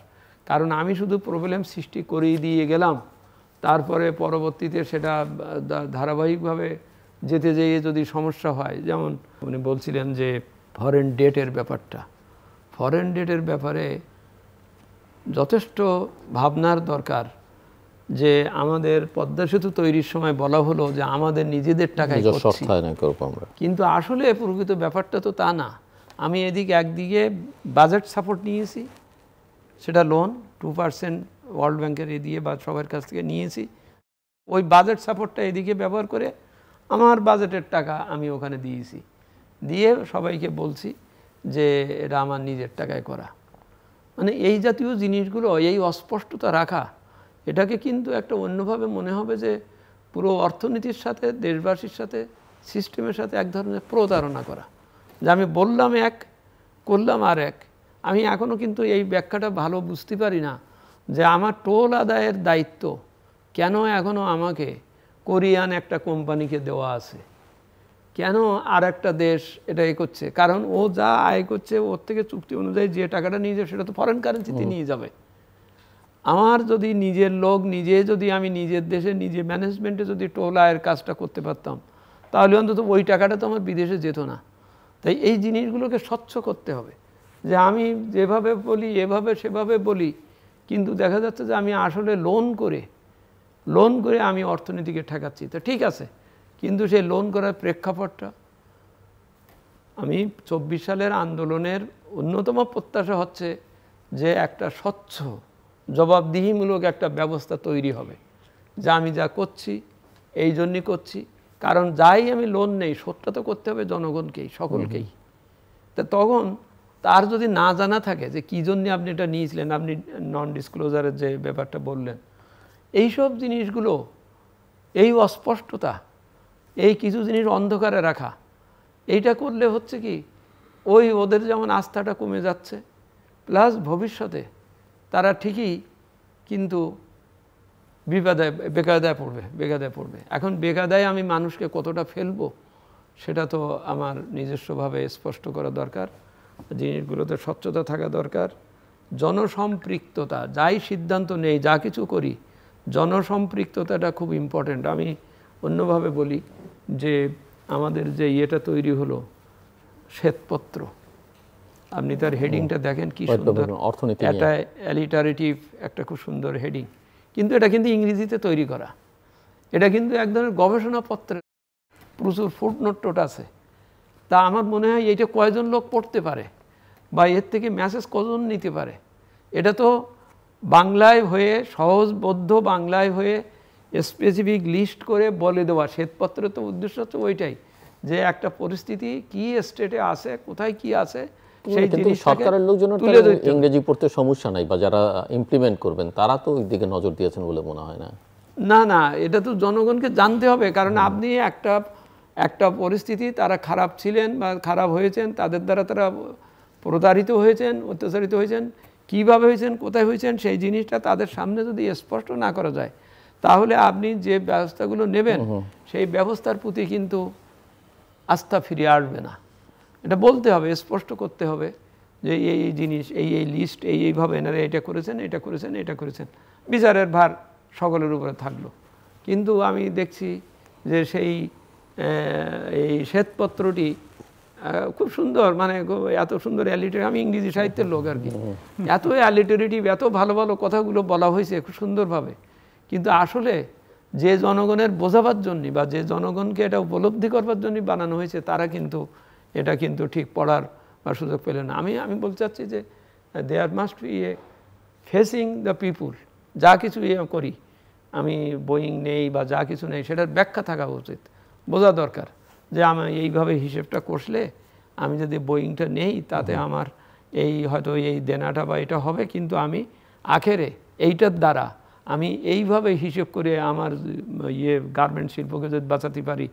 কারণ আমি শুধু প্রবলেম সৃষ্টি করেই দিয়ে গেলাম, তারপরে পরবর্তীতে সেটা ধারাবাহিকভাবে যেতে যেয়ে যদি সমস্যা হয়, যেমন উনি বলছিলেন যে ফরেন ডেটের ব্যাপারটা, ফরেন ডেটের ব্যাপারে যথেষ্ট ভাবনার দরকার। যে আমাদের পদ্মা সেতু তৈরির সময় বলা হলো যে আমাদের নিজেদের টাকায় করছি, কিন্তু আসলে প্রকৃত ব্যাপারটা তো তা না। আমি একদিকে বাজেট সাপোর্ট নিয়েছি, সেটা লোন 2% ওয়ার্ল্ড ব্যাংকের দিয়ে বা সবার কাছ থেকে নিয়েছি, ওই বাজেট সাপোর্টটা এদিকে ব্যবহার করে আমার বাজেটের টাকা আমি ওখানে দিয়েছি, দিয়ে সবাইকে বলছি যে এটা আমার নিজের টাকায় করা। মানে এই জাতীয় জিনিসগুলো, এই অস্পষ্টতা রাখা, এটাকে কিন্তু একটা অন্যভাবে মনে হবে যে পুরো অর্থনীতির সাথে, দেশবাসীর সাথে, সিস্টেমের সাথে এক ধরনের প্রতারণা করা, যে আমি বললাম এক, করলাম আর এক। আমি এখনও কিন্তু এই ব্যাখ্যাটা ভালো বুঝতে পারি না যে আমার টোল আদায়ের দায়িত্ব কেন এখনও আমাকে কোরিয়ান একটা কোম্পানিকে দেওয়া আছে, কেন আর একটা দেশ এটা করছে? কারণ ও যা আয় করছে ওর থেকে চুক্তি অনুযায়ী যে টাকাটা নিয়ে যাবে সেটা তো ফরেন কারেন্সিতে নিয়ে যাবে। আমার যদি নিজের লোক নিজে, যদি আমি নিজের দেশে নিজে ম্যানেজমেন্টে যদি টোল আয়ের কাজটা করতে পারতাম, তাহলে অন্তত ওই টাকাটা তো আমার বিদেশে যেত না। তাই এই জিনিসগুলোকে স্বচ্ছ করতে হবে, যে আমি যেভাবে বলি এভাবে সেভাবে বলি, কিন্তু দেখা যাচ্ছে যে আমি আসলে লোন করে আমি অর্থনীতিকে ঠেকাচ্ছি। তো ঠিক আছে, কিন্তু সেই লোন করার প্রেক্ষাপটটা, আমি 24 সালের আন্দোলনের অন্যতম প্রত্যাশা হচ্ছে যে একটা স্বচ্ছ জবাবদিহিমূলক একটা ব্যবস্থা তৈরি হবে, যা আমি যা করছি এই জন্যই করছি। কারণ যাই আমি লোন নেই, শোধটা তো করতে হবে জনগণকেই, সকলকেই। তা তখন তার যদি না জানা থাকে যে কী জন্যে আপনি এটা নিয়েছিলেন, আপনি নন ডিসক্লোজারের যে ব্যাপারটা বললেন, এইসব জিনিসগুলো, এই অস্পষ্টতা, এই কিছু জিনিস অন্ধকারে রাখা, এইটা করলে হচ্ছে কি, ওদের যেমন আস্থাটা কমে যাচ্ছে, প্লাস ভবিষ্যতে তারা ঠিকই কিন্তু বেকায়দায় পড়বে। এখন বেকায়দায় আমি মানুষকে কতটা ফেলবো সেটা তো আমার নিজস্বভাবে স্পষ্ট করা দরকার। জিনিসগুলোতে স্বচ্ছতা থাকা দরকার, জনসম্পৃক্ততা, যাই সিদ্ধান্ত নেই, যা কিছু করি, জনসম্পৃক্ততাটা খুব ইম্পর্ট্যান্ট। আমি অন্যভাবে বলি যে আমাদের যে তৈরি হলো শ্বেতপত্র, আপনি তার হেডিংটা দেখেন কি সুন্দর, এটা অ্যালিটারেটিভ একটা খুব সুন্দর হেডিং, কিন্তু এটা কিন্তু ইংরেজিতে তৈরি করা, এটা কিন্তু এক ধরনের গবেষণাপত্রে প্রচুর ফুটনোট আছে। তা আমার মনে হয় এইটা কয়জন লোক পড়তে পারে বা এর থেকে মেসেজ কজন নিতে পারে? এটা তো বাংলায় হয়ে, সহজবোধ্য বাংলায় হয়ে স্পেসিফিক লিস্ট করে বলে দেওয়া। শ্বেতপত্রের তো উদ্দেশ্য হচ্ছে ওইটাই, যে একটা পরিস্থিতি কি স্টেটে আছে, কোথায় কি আছে, সেই জিনিসটাকে সরকারের লোকজন ইংরেজি পড়তে সমস্যা নাই, বা যারা ইমপ্লিমেন্ট করবেন তারা তো ওই দিকে নজর দিয়েছেন বলে মনে হয় না। না, এটা তো জনগণকে জানতে হবে। কারণ আপনি একটা পরিস্থিতি, তারা খারাপ ছিলেন বা খারাপ হয়েছেন, তাদের দ্বারা তারা প্রতারিত হয়েছেন, অত্যাচারিত হয়েছেন, কীভাবে হয়েছেন, কোথায় হয়েছেন, সেই জিনিসটা তাদের সামনে যদি স্পষ্ট না করা যায়, তাহলে আপনি যে ব্যবস্থাগুলো নেবেন সেই ব্যবস্থার প্রতি কিন্তু আস্থা ফিরে আসবে না। এটা বলতে হবে, স্পষ্ট করতে হবে যে এই জিনিস, এই লিস্ট, এইভাবে এনারা এটা করেছেন, বিচারের ভার সকলের উপরে থাকলো। কিন্তু আমি দেখছি যে এই শ্বেতপত্রটি খুব সুন্দর, মানে এত সুন্দর অ্যালিটারেটিভ, আমি ইংরেজি সাহিত্যের লোক আর কি, এত অ্যালিটারেটিভ, এত ভালো ভালো কথাগুলো বলা হয়েছে খুব সুন্দরভাবে, কিন্তু আসলে যে জনগণের বোঝাবার জন্য বা যে জনগণকে এটা উপলব্ধি করবার জন্য বানানো হয়েছে, তারা কিন্তু এটা কিন্তু ঠিক পড়ার বা সুযোগ পেলে না। আমি বলতে চাচ্ছি যে there must be a facing the people. যা কিছু করি, আমি বোয়িং নেই বা যা কিছু নেই, সেটার ব্যাখ্যা থাকা উচিত, বোঝা দরকার যে আমি এইভাবে হিসেবটা কষলে আমি যদি বোয়িংটা নেই, তাতে আমার হয়তো এই দেনাটা বা এটা হবে, কিন্তু আমি আখেরে এইটার দ্বারা আমি এইভাবে হিসেব করে আমার গার্মেন্ট শিল্পকে যদি বাঁচাতে পারি,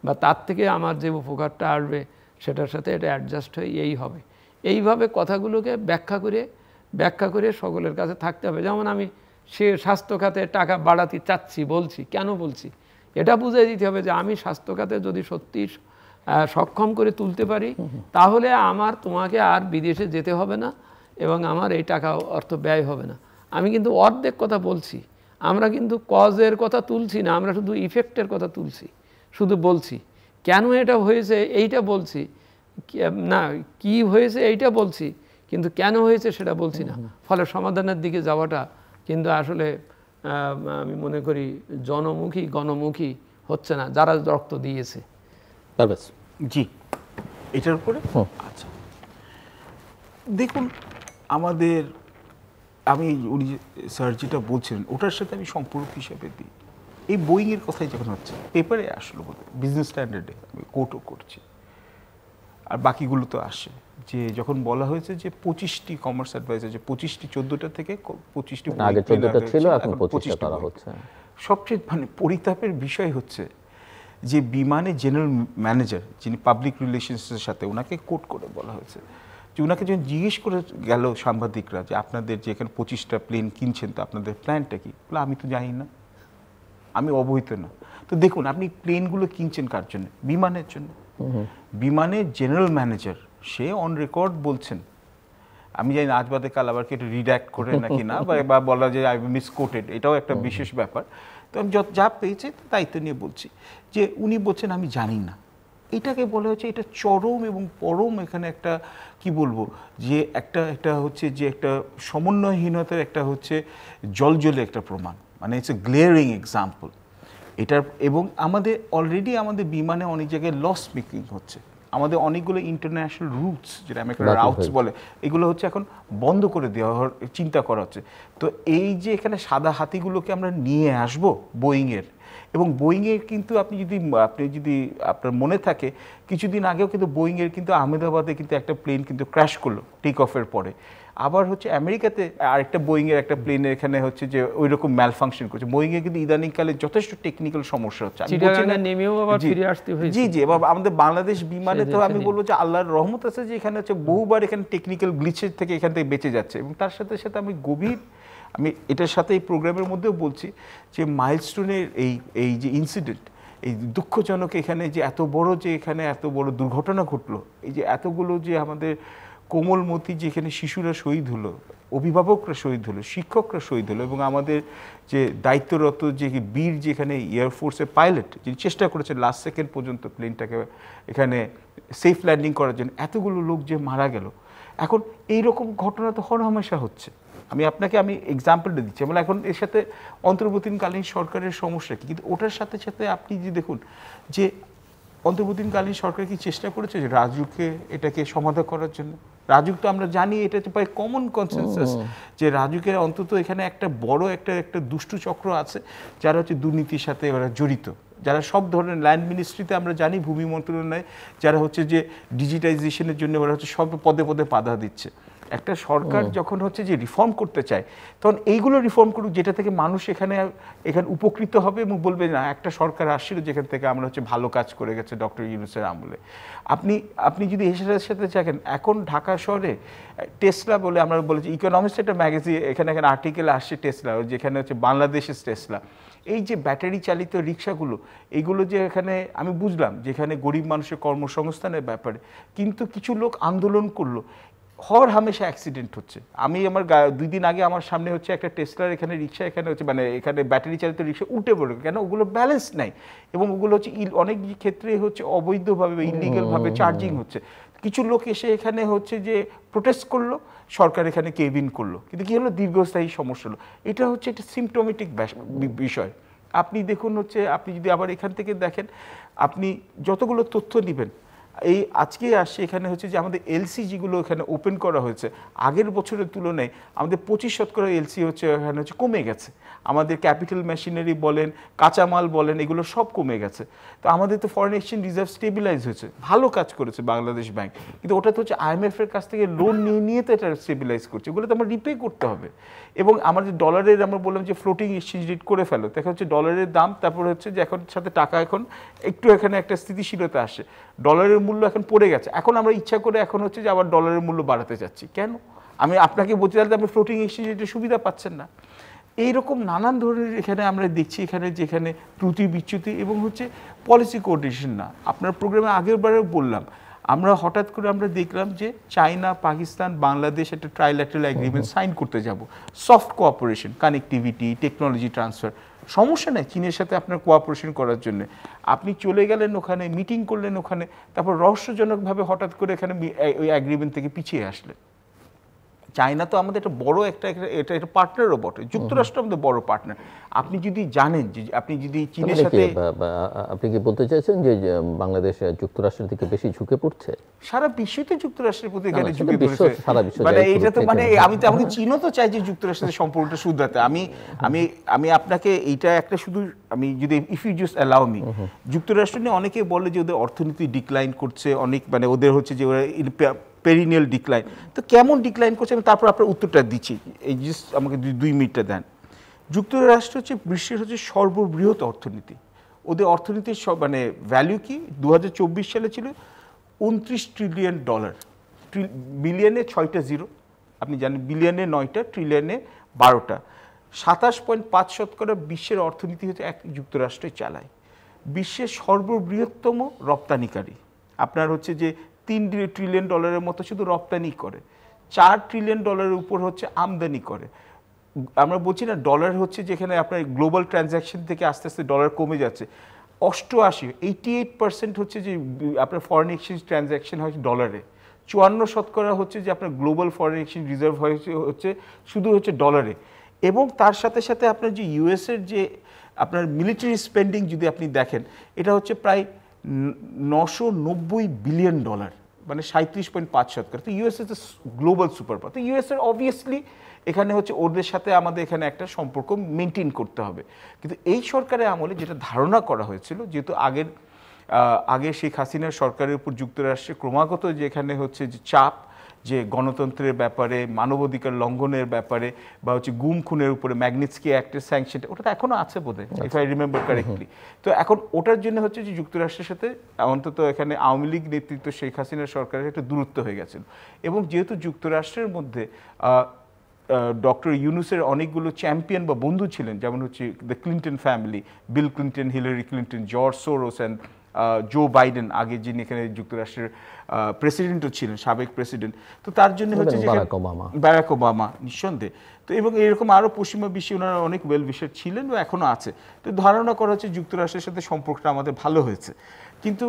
বা তার থেকে আমার যে উপকারটা আসবে সেটার সাথে এটা অ্যাডজাস্ট হয়ে হবে। এইভাবে কথাগুলোকে ব্যাখ্যা করে সকলের কাছে থাকতে হবে। যেমন আমি সে স্বাস্থ্য খাতে টাকা বাড়াতে চাচ্ছি বলছি, কেন বলছি এটা বুঝিয়ে দিতে হবে যে আমি স্বাস্থ্য খাতে যদি সত্যি সক্ষম করে তুলতে পারি তাহলে আমার তোমাকে আর বিদেশে যেতে হবে না এবং আমার এই টাকা অর্থ ব্যয় হবে না। আমি কিন্তু অর্ধেক কথা বলছি, আমরা কিন্তু কজের কথা তুলছি না, আমরা শুধু ইফেক্টের কথা তুলছি, শুধু বলছি কেন এটা হয়েছে এইটা বলছি না, কি হয়েছে এইটা বলছি, কিন্তু কেন হয়েছে সেটা বলছি না। ফলে সমাধানের দিকে যাওয়াটা কিন্তু আসলে আমি মনে করি জনমুখী গণমুখী হচ্ছে না যারা রক্ত দিয়েছে। জি, এটার উপরে আচ্ছা দেখুন, আমাদের আমি উনি স্যার যেটা বলছিলেন ওটার সাথে আমি সম্পর্ক হিসাবে দিই, এই বোয়িংয়ের কথাই যখন হচ্ছে পেপারে আসলো বলে বিজনেস স্ট্যান্ডার্ডে আমি কোটও করছি আর বাকিগুলো তো আসে, যে যখন বলা হয়েছে যে 25টি কমার্স অ্যাডভাইজার, যে 25টি 14টা থেকে 25টি আগে 14টা ছিল, এখন 25টা করা হচ্ছে। সবচেয়ে মানে পরিতাপের বিষয় হচ্ছে যে বিমানে জেনারেল ম্যানেজার যিনি পাবলিক রিলেশনসের সাথে, ওনাকে কোট করে বলা হয়েছে যে ওনাকে যখন জিজ্ঞেস করে গেল সাংবাদিকরা যে আপনাদের যে এখানে 25টা প্লেন কিনছেন তো আপনাদের প্ল্যানটা কি, বলে আমি তো জানি না, আমি অবহিত না। তো দেখুন আপনি প্লেনগুলো কিনছেন কার জন্য? বিমানের জন্য। বিমানের general manager say on record বলছেন, আমি জানি না আজ বাদে কাল আবার কেটে রিডাক্ট করে নাকি না, বা বলা যায় আই মিসকোটেড, এটাও একটা বিশেষ ব্যাপার। তো আমি যা পেয়েছি দায়িত্ব নিয়ে বলছি যে উনি বলছেন আমি জানি না। এটাকে বলা হচ্ছে এটা চরম এবং পরম এখানে একটা কি বলবো যে একটা হচ্ছে যে একটা সমন্বয়হীনতার একটা হচ্ছে জলজলে একটা প্রমাণ, মানে ইটস এ গ্লেয়ারিং এক্সাম্পল এটার। এবং আমাদের অলরেডি আমাদের বিমানে অনেক জায়গায় লস মেকিং হচ্ছে, আমাদের অনেকগুলো ইন্টারন্যাশনাল রুটস যেটা আমেরিকান রাউটস বলে এগুলো হচ্ছে এখন বন্ধ করে দেওয়া চিন্তা করা হচ্ছে। তো এই যে এখানে সাদা হাতিগুলোকে আমরা নিয়ে আসবো বোয়িংয়ের, এবং বোয়িংয়ের কিন্তু আপনি যদি আপনার মনে থাকে কিছুদিন আগেও কিন্তু বোয়িংয়ের কিন্তু আহমেদাবাদে কিন্তু একটা প্লেন কিন্তু ক্র্যাশ করলো টেক অফের পরে। আবার হচ্ছে আমেরিকাতে আরেকটা বোয়িংয়ের একটা প্লেনের এখানে হচ্ছে যে ওই রকম ম্যাল ফাংশন করছে। বোয়িংয়ে কিন্তু ইদানিংকালে যথেষ্ট টেকনিক্যাল সমস্যা হচ্ছে। জি জি, এবার আমাদের বাংলাদেশ বিমানে তো আমি বলবো যে আল্লাহর রহমত আছে যে এখানে হচ্ছে বহুবার এখানে টেকনিক্যাল গ্লিচের থেকে এখান থেকে বেঁচে যাচ্ছে। এবং তার সাথে সাথে আমি এটার সাথে এই প্রোগ্রামের মধ্যেও বলছি যে মাইলস্টোনের এই যে ইনসিডেন্ট, এই দুঃখজনক এখানে যে এত বড় দুর্ঘটনা ঘটলো, এই যে এতগুলো যে আমাদের কোমলমতি যেখানে শিশুরা শহীদ হলো, অভিভাবকরা শহীদ হলো, শিক্ষকরা শহীদ হলো, এবং আমাদের যে দায়িত্বরত যে বীর যেখানে এয়ারফোর্সের পাইলট যিনি চেষ্টা করেছেন লাস্ট সেকেন্ড পর্যন্ত প্লেনটাকে এখানে সেফ ল্যান্ডিং করার জন্য, এতগুলো লোক যে মারা গেল। এখন এইরকম ঘটনা তো হরহামেশা হচ্ছে। আমি এক্সাম্পলটা দিচ্ছি, মানে এখন এর সাথে অন্তর্বর্তীকালীন সরকারের সমস্যা কি, কিন্তু ওটার সাথে সাথে আপনি যে দেখুন যে অন্তর্বর্তীকালীন সরকার কি চেষ্টা করেছে যে রাজুকে এটাকে সমাধান করার জন্য? রাজুক তো আমরা জানি এটা তো প্রায় কমন কনসেনসাস যে রাজুকের অন্তত এখানে একটা বড় একটা দুষ্টু চক্র আছে যারা হচ্ছে দুর্নীতির সাথে ওরা জড়িত, যারা সব ধরনের ল্যান্ড মিনিস্ট্রিতে আমরা জানি, ভূমি মন্ত্রণালয়ে যারা হচ্ছে যে ডিজিটাইজেশনের জন্য ওরা হচ্ছে সব পদে পদে বাধা দিচ্ছে। একটা সরকার যখন হচ্ছে যে রিফর্ম করতে চায় তখন এইগুলো রিফর্ম করুক যেটা থেকে মানুষ এখানে উপকৃত হবে এবং বলবে না একটা সরকার আসছিল যেখান থেকে আমরা হচ্ছে ভালো কাজ করে গেছে ডক্টর ইউনূসের আমলে। আপনি যদি এর সাথে দেখেন এখন ঢাকা শহরে টেসলা বলে আমরা বলেছি, ইকোনমিক্স একটা ম্যাগাজিন এখানে আর্টিকেল আসছে টেসলা, যেখানে হচ্ছে বাংলাদেশের টেসলা, এই যে ব্যাটারি চালিত রিক্সাগুলো, এইগুলো যে এখানে আমি বুঝলাম যেখানে গরিব মানুষের কর্মসংস্থানের ব্যাপারে, কিন্তু কিছু লোক আন্দোলন করলো, হরহামেশা অ্যাক্সিডেন্ট হচ্ছে। আমি আমার 2 দিন আগে আমার সামনে হচ্ছে একটা টেসলার এখানে রিক্সা এখানে হচ্ছে মানে এখানে ব্যাটারি চালিত রিক্সা উল্টে পড়ে, কেন ওগুলো ব্যালেন্স নাই এবং ওগুলো হচ্ছে অনেক ক্ষেত্রে হচ্ছে অবৈধভাবে ইলিগালভাবে চার্জিং হচ্ছে। কিছু লোক এসে এখানে হচ্ছে যে প্রোটেস্ট করলো, সরকার এখানে কেবিন করলো, কিন্তু কী হলো দীর্ঘস্থায়ী সমস্যা হলো। এটা হচ্ছে একটা সিমটোমেটিক বিষয়। আপনি দেখুন হচ্ছে আপনি যদি আবার এখান থেকে দেখেন, আপনি যতগুলো তথ্য নেবেন এই আজকে আসছে এখানে হচ্ছে যে আমাদের এলসি যেগুলো এখানে ওপেন করা হয়েছে আগের বছরের তুলনায় আমাদের 25% এলসি হচ্ছে এখানে হচ্ছে কমে গেছে। আমাদের ক্যাপিটাল মেশিনারি বলেন, কাঁচামাল বলেন, এগুলো সব কমে গেছে। তো আমাদের তো ফরেন এক্সচেঞ্জ রিজার্ভ স্টেবিলাইজ হয়েছে, ভালো কাজ করেছে বাংলাদেশ ব্যাংক, কিন্তু ওটা তো হচ্ছে IMF এর কাছ থেকে লোন নিয়ে তো এটা স্টেবিলাইজ করছে, ওগুলো তো আমরা রিপে করতে হবে। এবং আমাদের ডলারের আমরা বললাম যে ফ্লোটিং এক্সচেঞ্জ রেট করে ফেলো, দেখা হচ্ছে ডলারের দাম, তারপরে হচ্ছে যে এখন সাথে টাকা এখন একটু এখানে একটা স্থিতিশীলতা আসে, ডলারের মূল্য এখন পড়ে গেছে, এখন আমরা ইচ্ছা করে এখন হচ্ছে যে আবার ডলারের মূল্য বাড়াতে যাচ্ছি কেন? আমি আপনাকে বলতে চাইলে আপনি ফ্লোটিং এক্সচেঞ্জ রেটের সুবিধা পাচ্ছেন না। এইরকম নানান ধরনের এখানে আমরা দেখছি এখানে যেখানে ত্রুটি বিচ্যুতি এবং হচ্ছে পলিসি কোঅর্ডিনেশন না। আপনার প্রোগ্রামে আগের বারেও বললাম, আমরা হঠাৎ করে আমরা দেখলাম যে চায়না, পাকিস্তান, বাংলাদেশ একটা ট্রাইল্যাটারাল এগ্রিমেন্ট সাইন করতে যাব, soft cooperation, connectivity, technology transfer. সমস্যা নেই চীনের সাথে আপনার কোঅপারেশন করার জন্য। আপনি চলে গেলেন ওখানে, মিটিং করলেন ওখানে, তারপর রহস্যজনকভাবে হঠাৎ করে এখানে ওই এগ্রিমেন্ট থেকে পিছিয়ে আসলেন। চায়না তো আমাদের একটা বড় এটা পার্টনারও বটে, যুক্তরাষ্ট্র আমাদের বড় পার্টনার। আপনি যদি জানেন যে আপনি যদি চীনের সাথে, আপনি কি বলতে চাইছেন যে বাংলাদেশ যুক্তরাষ্ট্রের দিকে বেশি ঝুঁকে পড়ছে? সারা বিশ্বতে যুক্তরাষ্ট্রের প্রতি এখানে ঝুঁকে বিশ্ব, পড়ছে, সারা বিশ্ব মানে এটা তো মানে আমি চীনও তো চাই যে যুক্তরাষ্ট্রের সাথে সম্পর্কটা শুধরাতে। আমি আপনাকে এইটা একটা শুধু আমি যদি if you just allow me, যুক্তরাষ্ট্র নিয়ে অনেকে বলে যে ওদের অর্থনীতি ডিক্লাইন করছে, অনেক মানে ওদের হচ্ছে যে ওরা পেরিনিয়াল ডিক্লাইন। তো কেমন ডিক্লাইন করছে আমি তারপর আপনার উত্তরটা দিচ্ছি, এই জাস্ট আমাকে 2 মিনিটটা দেন। যুক্তরাষ্ট্র হচ্ছে বিশ্বের হচ্ছে সর্ববৃহৎ অর্থনীতি। ওদের অর্থনীতির সব মানে ভ্যালু কি 2024 সালে ছিল $29 ট্রিলিয়ন। বিলিয়নে 6টা জিরো, আপনি জানেন বিলিয়নে 9টা, ট্রিলিয়নে 12টা। 27.5% বিশ্বের অর্থনীতি হচ্ছে এক যুক্তরাষ্ট্রই চালায়। বিশ্বের সর্ববৃহত্তম রপ্তানিকারী, আপনার হচ্ছে যে $3 ট্রিলিয়ন মতো শুধু রপ্তানি করে, $4 ট্রিলিয়ন উপর হচ্ছে আমদানি করে। আমরা বলছি না ডলার হচ্ছে যেখানে আপনার গ্লোবাল ট্রানজ্যাকশন থেকে আস্তে আস্তে ডলার কমে যাচ্ছে, 88% হচ্ছে যে আপনার ফরেন এক্সচেঞ্জ ট্রানজ্যাকশন হয় ডলারে, 54% হচ্ছে যে আপনার গ্লোবাল ফরেন এক্সচেঞ্জ রিজার্ভ হচ্ছে শুধু হচ্ছে ডলারে। এবং তার সাথে সাথে আপনার যে ইউএসের যে আপনার মিলিটারি স্পেন্ডিং যদি আপনি দেখেন, এটা হচ্ছে প্রায় $990 বিলিয়ন, মানে 37.5%। তো US is global super power. তো ইউএসের অবভিয়াসলি এখানে হচ্ছে ওদের সাথে আমাদের এখানে একটা সম্পর্ক মেনটেন করতে হবে। কিন্তু এই সরকারের আমলে যেটা ধারণা করা হয়েছিল, যেহেতু আগে শেখ হাসিনার সরকারের উপর যুক্তরাষ্ট্রের ক্রমাগত যেখানে হচ্ছে যে চাপ, যে গণতন্ত্রের ব্যাপারে, মানবাধিকার লঙ্ঘনের ব্যাপারে, বা হচ্ছে গুম খুনের উপরে ম্যাগনিটস্কি অ্যাক্টের স্যাংশনটা, ওটা তো এখনো আছে বোধহয়, ইফ আই রিমেম্বার কারেক্টলি। তো এখন ওটার জন্য হচ্ছে যে যুক্তরাষ্ট্রের সাথে অন্তত এখানে আওয়ামী লীগ নেতৃত্ব শেখ হাসিনার সরকারের একটা দূরত্ব হয়ে গেছিল। এবং যেহেতু যুক্তরাষ্ট্রের মধ্যে ডক্টর ইউনুসের অনেকগুলো চ্যাম্পিয়ন বা বন্ধু ছিলেন, যেমন হচ্ছে the Clinton family, Bill Clinton, Hillary Clinton, George Soros and Joe Biden, আগে যিনি এখানে যুক্তরাষ্ট্রের প্রেসিডেন্টও ছিলেন, সাবেক প্রেসিডেন্ট। তো তার জন্য হচ্ছে যে বারাক ওবামা নিঃসন্দেহে। তো এবং এরকম আরও পশ্চিমা বিশ্বে ওনারা অনেক ওয়েল উইশার ছিলেন বা এখনও আছে। তো ধারণা করা হচ্ছে যুক্তরাষ্ট্রের সাথে সম্পর্কটা আমাদের ভালো হয়েছে। কিন্তু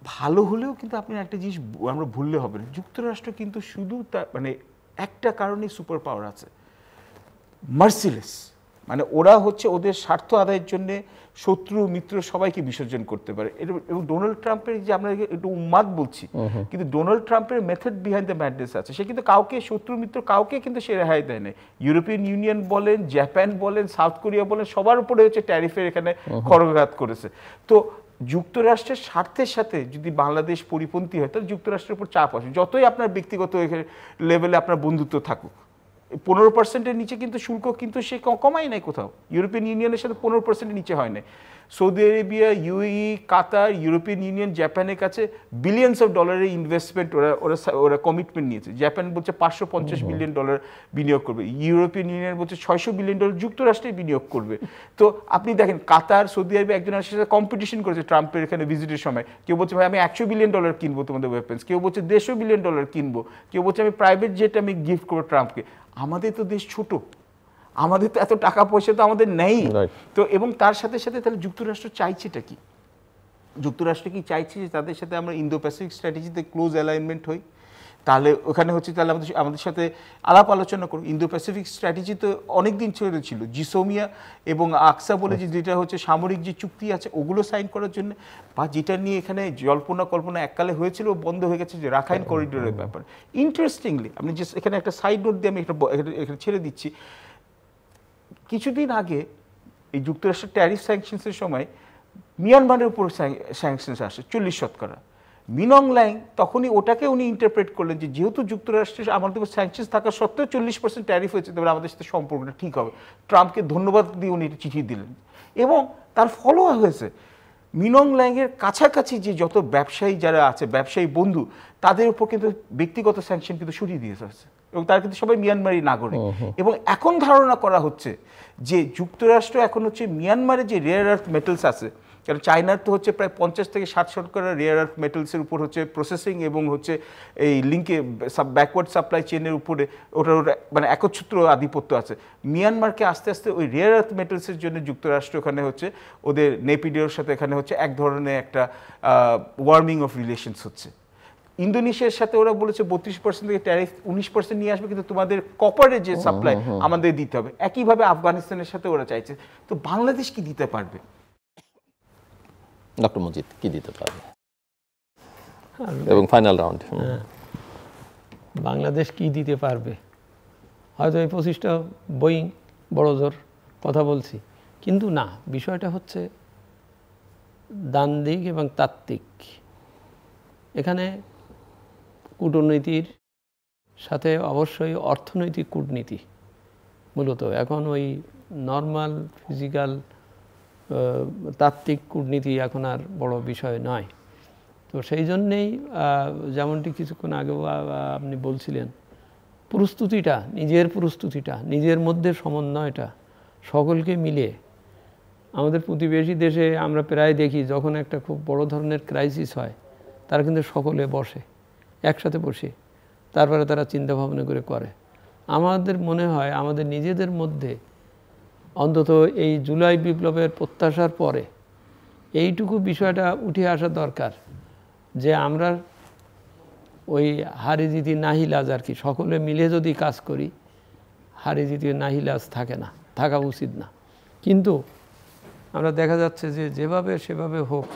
ভালো হলেও কিন্তু আপনি একটা জিনিস আমরা ভুললে হবে না, যুক্তরাষ্ট্র কিন্তু শুধু মানে একটা কারণেই সুপার পাওয়ার আছে, মার্সিলেস। মানে ওরা হচ্ছে ওদের স্বার্থ আদায়ের জন্য শত্রু মিত্র সবাইকে বিসর্জন করতে পারে। এবং ডোনাল্ড ট্রাম্পের যে আমরা একটু উন্মাদ বলছি, কিন্তু ডোনাল্ড ট্রাম্পের মেথড বিহাইন্ড দ্য ম্যাডনেস আছে। সে কিন্তু কাউকে শত্রু মিত্র কাউকে কিন্তু সে রেহাই দেয় না। ইউরোপিয়ান ইউনিয়ন বলেন, জাপান বলেন, সাউথ কোরিয়া বলেন, সবার উপরে হচ্ছে ট্যারিফের এখানে খড়গঘাত করেছে। তো যুক্তরাষ্ট্রের স্বার্থের সাথে যদি বাংলাদেশ পরিপন্থী হয়, তাহলে যুক্তরাষ্ট্রের উপর চাপ আসে, যতই আপনার ব্যক্তিগত লেভেলে আপনার বন্ধুত্ব থাকুক। 15%-এর নিচে কিন্তু শুল্ক কিন্তু সে কমাই নাই কোথাও, ইউরোপিয়ান ইউনিয়নের সাথে 15%-এর নিচে হয় নাই। সৌদি আরেবিয়া, ইউএই, কাতার, ইউরোপিয়ান ইউনিয়ন, জাপানের কাছে বিলিয়নস অফ ডলারের ইনভেস্টমেন্ট ওরা কমিটমেন্ট নিয়েছে। জাপান বলছে $550 বিলিয়ন বিনিয়োগ করবে, ইউরোপিয়ান ইউনিয়ন বলছে $600 বিলিয়ন যুক্তরাষ্ট্রে বিনিয়োগ করবে। তো আপনি দেখেন কাতার, সৌদি আরবিয়া একজন সাথে কম্পিটিশন করেছে ট্রাম্পের এখানে ভিজিটের সময়। কেউ বলছে ভাই আমি $100 বিলিয়ন কিনবো তোমাদের ওয়েপেন্স, কেউ বলছে $150 বিলিয়ন কিনবো, কেউ বলছে আমি প্রাইভেট জেট আমি গিফট করবো ট্রাম্পকে। আমাদের তো দেশ ছোট, আমাদের তো এত টাকা পয়সা তো আমাদের নেই। তো এবং তার সাথে সাথে তাহলে যুক্তরাষ্ট্র চাইছেটা কি? যুক্তরাষ্ট্র কি চাইছে যে তাদের সাথে আমরা ইন্দো প্যাসিফিক স্ট্র্যাটেজিতে ক্লোজ অ্যালাইনমেন্ট হই? তাহলে ওখানে হচ্ছে তাহলে আমাদের সাথে আলাপ আলোচনা করুন। ইন্দো প্যাসিফিক স্ট্র্যাটেজি তো অনেক দিন ছেড়ে ছিল, জিসোমিয়া এবং আকসা বলে যেটা হচ্ছে সামরিক যে চুক্তি আছে ওগুলো সাইন করার জন্য, বা যেটা নিয়ে এখানে জল্পনা কল্পনা এককালে হয়েছিল বন্ধ হয়ে গেছে, যে রাখাইন করিডোরের ব্যাপার। ইন্টারেস্টিংলি আপনি যে এখানে একটা সাইড নোট দিয়ে আমি এখানে ছেড়ে দিচ্ছি, কিছুদিন আগে এই যুক্তরাষ্ট্রের ট্যারিফ স্যাংশনসের সময় মিয়ানমারের উপর স্যাংশনস আসে 40%। মিনং ল্যাং তখনই ওটাকে উনি ইন্টারপ্রেট করলেন যে যেহেতু যুক্তরাষ্ট্রের আমাদের উপর স্যাংশনস থাকা সত্ত্বেও 40% ট্যারিফ হয়েছে, তবে আমাদের সাথে সম্পর্কটা ঠিক হবে। ট্রাম্পকে ধন্যবাদ দিয়ে উনি চিঠি দিলেন এবং তার ফলো হয়েছে। মিনং লাইংয়ের কাছাকাছি যে যত ব্যবসায়ী যারা আছে, ব্যবসায়ী বন্ধু, তাদের উপর কিন্তু ব্যক্তিগত স্যাংশন কিন্তু সরিয়ে দিয়েছে এবং তারা কিন্তু সবাই মিয়ানমারি নাগরিক। এবং এখন ধারণা করা হচ্ছে যে যুক্তরাষ্ট্র এখন হচ্ছে মিয়ানমারে যে রেয়ার আর্থ মেটালস আছে, কারণ চায়নার তো হচ্ছে প্রায় 50 থেকে 60% রেয়ার আর্থ মেটালসের উপর হচ্ছে প্রসেসিং এবং হচ্ছে এই লিঙ্কে ব্যাকওয়ার্ড সাপ্লাই চেনের উপরে ওটার মানে একচ্ছত্র আধিপত্য আছে। মিয়ানমারকে আস্তে আস্তে ওই রেয়ার আর্থ মেটালসের জন্য যুক্তরাষ্ট্র এখানে হচ্ছে ওদের নেপিডিওর সাথে এখানে হচ্ছে এক ধরনের একটা ওয়ার্মিং অফ রিলেশনস হচ্ছে। ইন্দোনেশিয়ার সাথে ওরা বলেছে 32% থেকে ট্যারিফ 19% নিয়ে আসবে, কিন্তু তোমাদের কপারের যে সাপ্লাই আমাদের দিতে হবে। একইভাবে আফগানিস্তানের সাথে ওরা চাইছে। তো বাংলাদেশ কি দিতে পারবে? ডক্টর মজিদ কি দিতে পারবে? এবং ফাইনাল রাউন্ড, বাংলাদেশ কি দিতে পারবে? হয়তো এই 25টা বোয়িং বড় জোর কথা বলছি, কিন্তু না, বিষয়টা হচ্ছে দ্বান্দ্বিক এবং তাত্ত্বিক। এখানে কূটনীতির সাথে অবশ্যই অর্থনৈতিক কূটনীতি মূলত এখন ওই নর্মাল ফিজিক্যাল তাত্ত্বিক কূটনীতি এখন আর বড় বিষয় নয়। তো সেই জন্যেই যেমনটি কিছুক্ষণ আগেও আপনি বলছিলেন, প্রস্তুতিটা, নিজের মধ্যে সমন্বয়টা সকলকে মিলে। আমাদের প্রতিবেশী দেশে আমরা প্রায় দেখি যখন একটা খুব বড় ধরনের ক্রাইসিস হয়, তারা কিন্তু সকলে বসে, একসাথে বসে তারপরে তারা চিন্তা ভাবনা করে। আমাদের মনে হয় আমাদের নিজেদের মধ্যে অন্তত এই জুলাই বিপ্লবের প্রত্যাশার পরে এইটুকু বিষয়টা উঠে আসা দরকার যে আমরা ওই হারি জিতি নাহিলাজ আর কি, সকলে মিলে যদি কাজ করি হারি জিতি নাহিলাজ থাকে না, থাকা উচিত না। কিন্তু আমরা দেখা যাচ্ছে যে যেভাবে সেভাবে হোক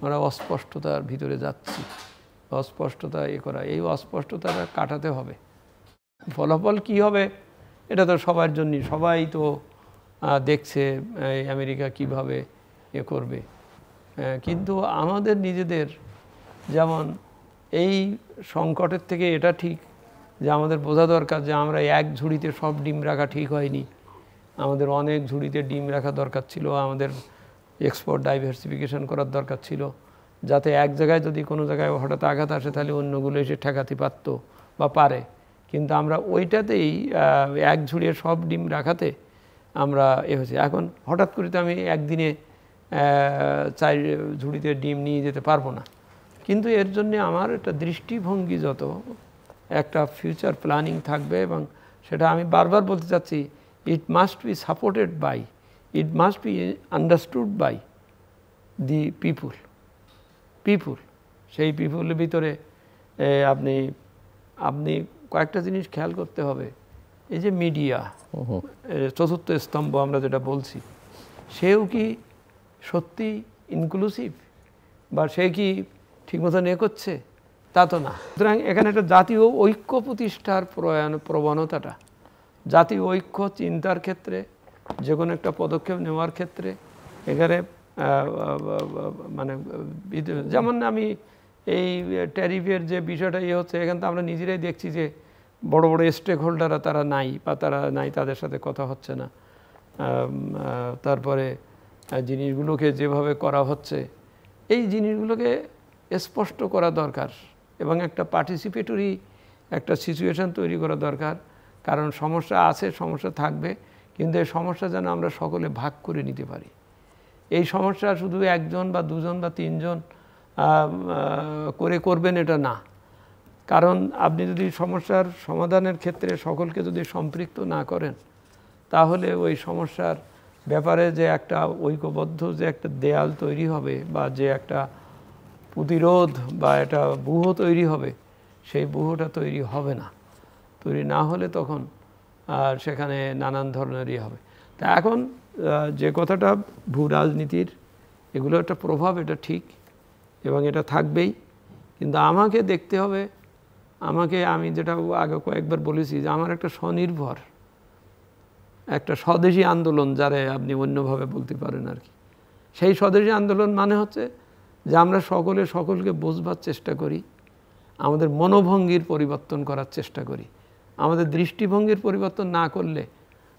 আমরা অস্পষ্টতার ভিতরে যাচ্ছি, অস্পষ্টতা করা, এই অস্পষ্টতাটা কাটাতে হবে। ফলাফল কি হবে এটা তো সবার জন্যই, সবাই তো দেখছে আমেরিকা কিভাবে করবে। কিন্তু আমাদের নিজেদের যেমন এই সংকটের থেকে এটা ঠিক যে আমাদের বোঝা দরকার যে আমরা এক ঝুড়িতে সব ডিম রাখা ঠিক হয়নি, আমাদের অনেক ঝুড়িতে ডিম রাখা দরকার ছিল, আমাদের এক্সপোর্ট ডাইভার্সিফিকেশন করার দরকার ছিল, যাতে এক জায়গায় যদি কোনো জায়গায় হঠাৎ আঘাত আসে তাহলে অন্যগুলো এসে ঠেকাতে পারতো বা পারে। কিন্তু আমরা ওইটাতেই এক ঝুড়িয়ে সব ডিম রাখাতে আমরা হয়েছে। এখন হঠাৎ করে তো আমি একদিনে 4 ঝুড়িতে ডিম নিয়ে যেতে পারবো না, কিন্তু এর জন্যে আমার একটা দৃষ্টিভঙ্গি, যত একটা ফিউচার প্ল্যানিং থাকবে, এবং সেটা আমি বারবার বলতে চাচ্ছি, it must be supported by, it must be understood by the people. সেই পিপুলের ভিতরে আপনি কয়েকটা জিনিস খেয়াল করতে হবে। এই যে মিডিয়া, চতুর্থ স্তম্ভ আমরা যেটা বলছি, সেও কি সত্যি ইনক্লুসিভ বা সে কি ঠিক মতো করছে? তা তো না। সুতরাং এখানে একটা জাতীয় ঐক্য প্রতিষ্ঠার প্রবণতাটা, জাতীয় ঐক্য চিন্তার ক্ষেত্রে, যে কোনো একটা পদক্ষেপ নেওয়ার ক্ষেত্রে এখানে মানে যেমন আমি এই ট্যারিফের যে বিষয়টা হচ্ছে, এখানে তো আমরা নিজেরাই দেখছি যে বড় বড় স্টেক হোল্ডাররা তারা নাই, তাদের সাথে কথা হচ্ছে না। তারপরে জিনিসগুলোকে যেভাবে করা হচ্ছে, এই জিনিসগুলোকে স্পষ্ট করা দরকার এবং একটা পার্টিসিপেটরি একটা সিচুয়েশান তৈরি করা দরকার। কারণ সমস্যা আছে, সমস্যা থাকবে, কিন্তু এই সমস্যা যেন আমরা সকলে ভাগ করে নিতে পারি। এই সমস্যা শুধু একজন বা দুজন বা তিনজন করবেন এটা না। কারণ আপনি যদি সমস্যার সমাধানের ক্ষেত্রে সকলকে যদি সম্পৃক্ত না করেন, তাহলে ওই সমস্যার ব্যাপারে যে একটা ঐক্যবদ্ধ যে একটা দেয়াল তৈরি হবে বা যে একটা প্রতিরোধ বা একটা ব্যূহ তৈরি হবে, সেই ব্যূহটা তৈরি হবে না। তৈরি না হলে তখন আর সেখানে নানান ধরনেরই হবে। তা এখন যে কথাটা ভূ রাজনীতির এগুলো একটা প্রভাব, এটা ঠিক এবং এটা থাকবেই, কিন্তু আমাকে দেখতে হবে, আমি যেটা আগে কয়েকবার বলেছি যে আমার একটা স্বনির্ভর একটা স্বদেশী আন্দোলন, যারা আপনি অন্যভাবে বলতে পারেন আর কি। সেই স্বদেশী আন্দোলন মানে হচ্ছে যে আমরা সকলকে বোঝবার চেষ্টা করি, আমাদের মনোভঙ্গির পরিবর্তন করার চেষ্টা করি। আমাদের দৃষ্টিভঙ্গির পরিবর্তন না করলে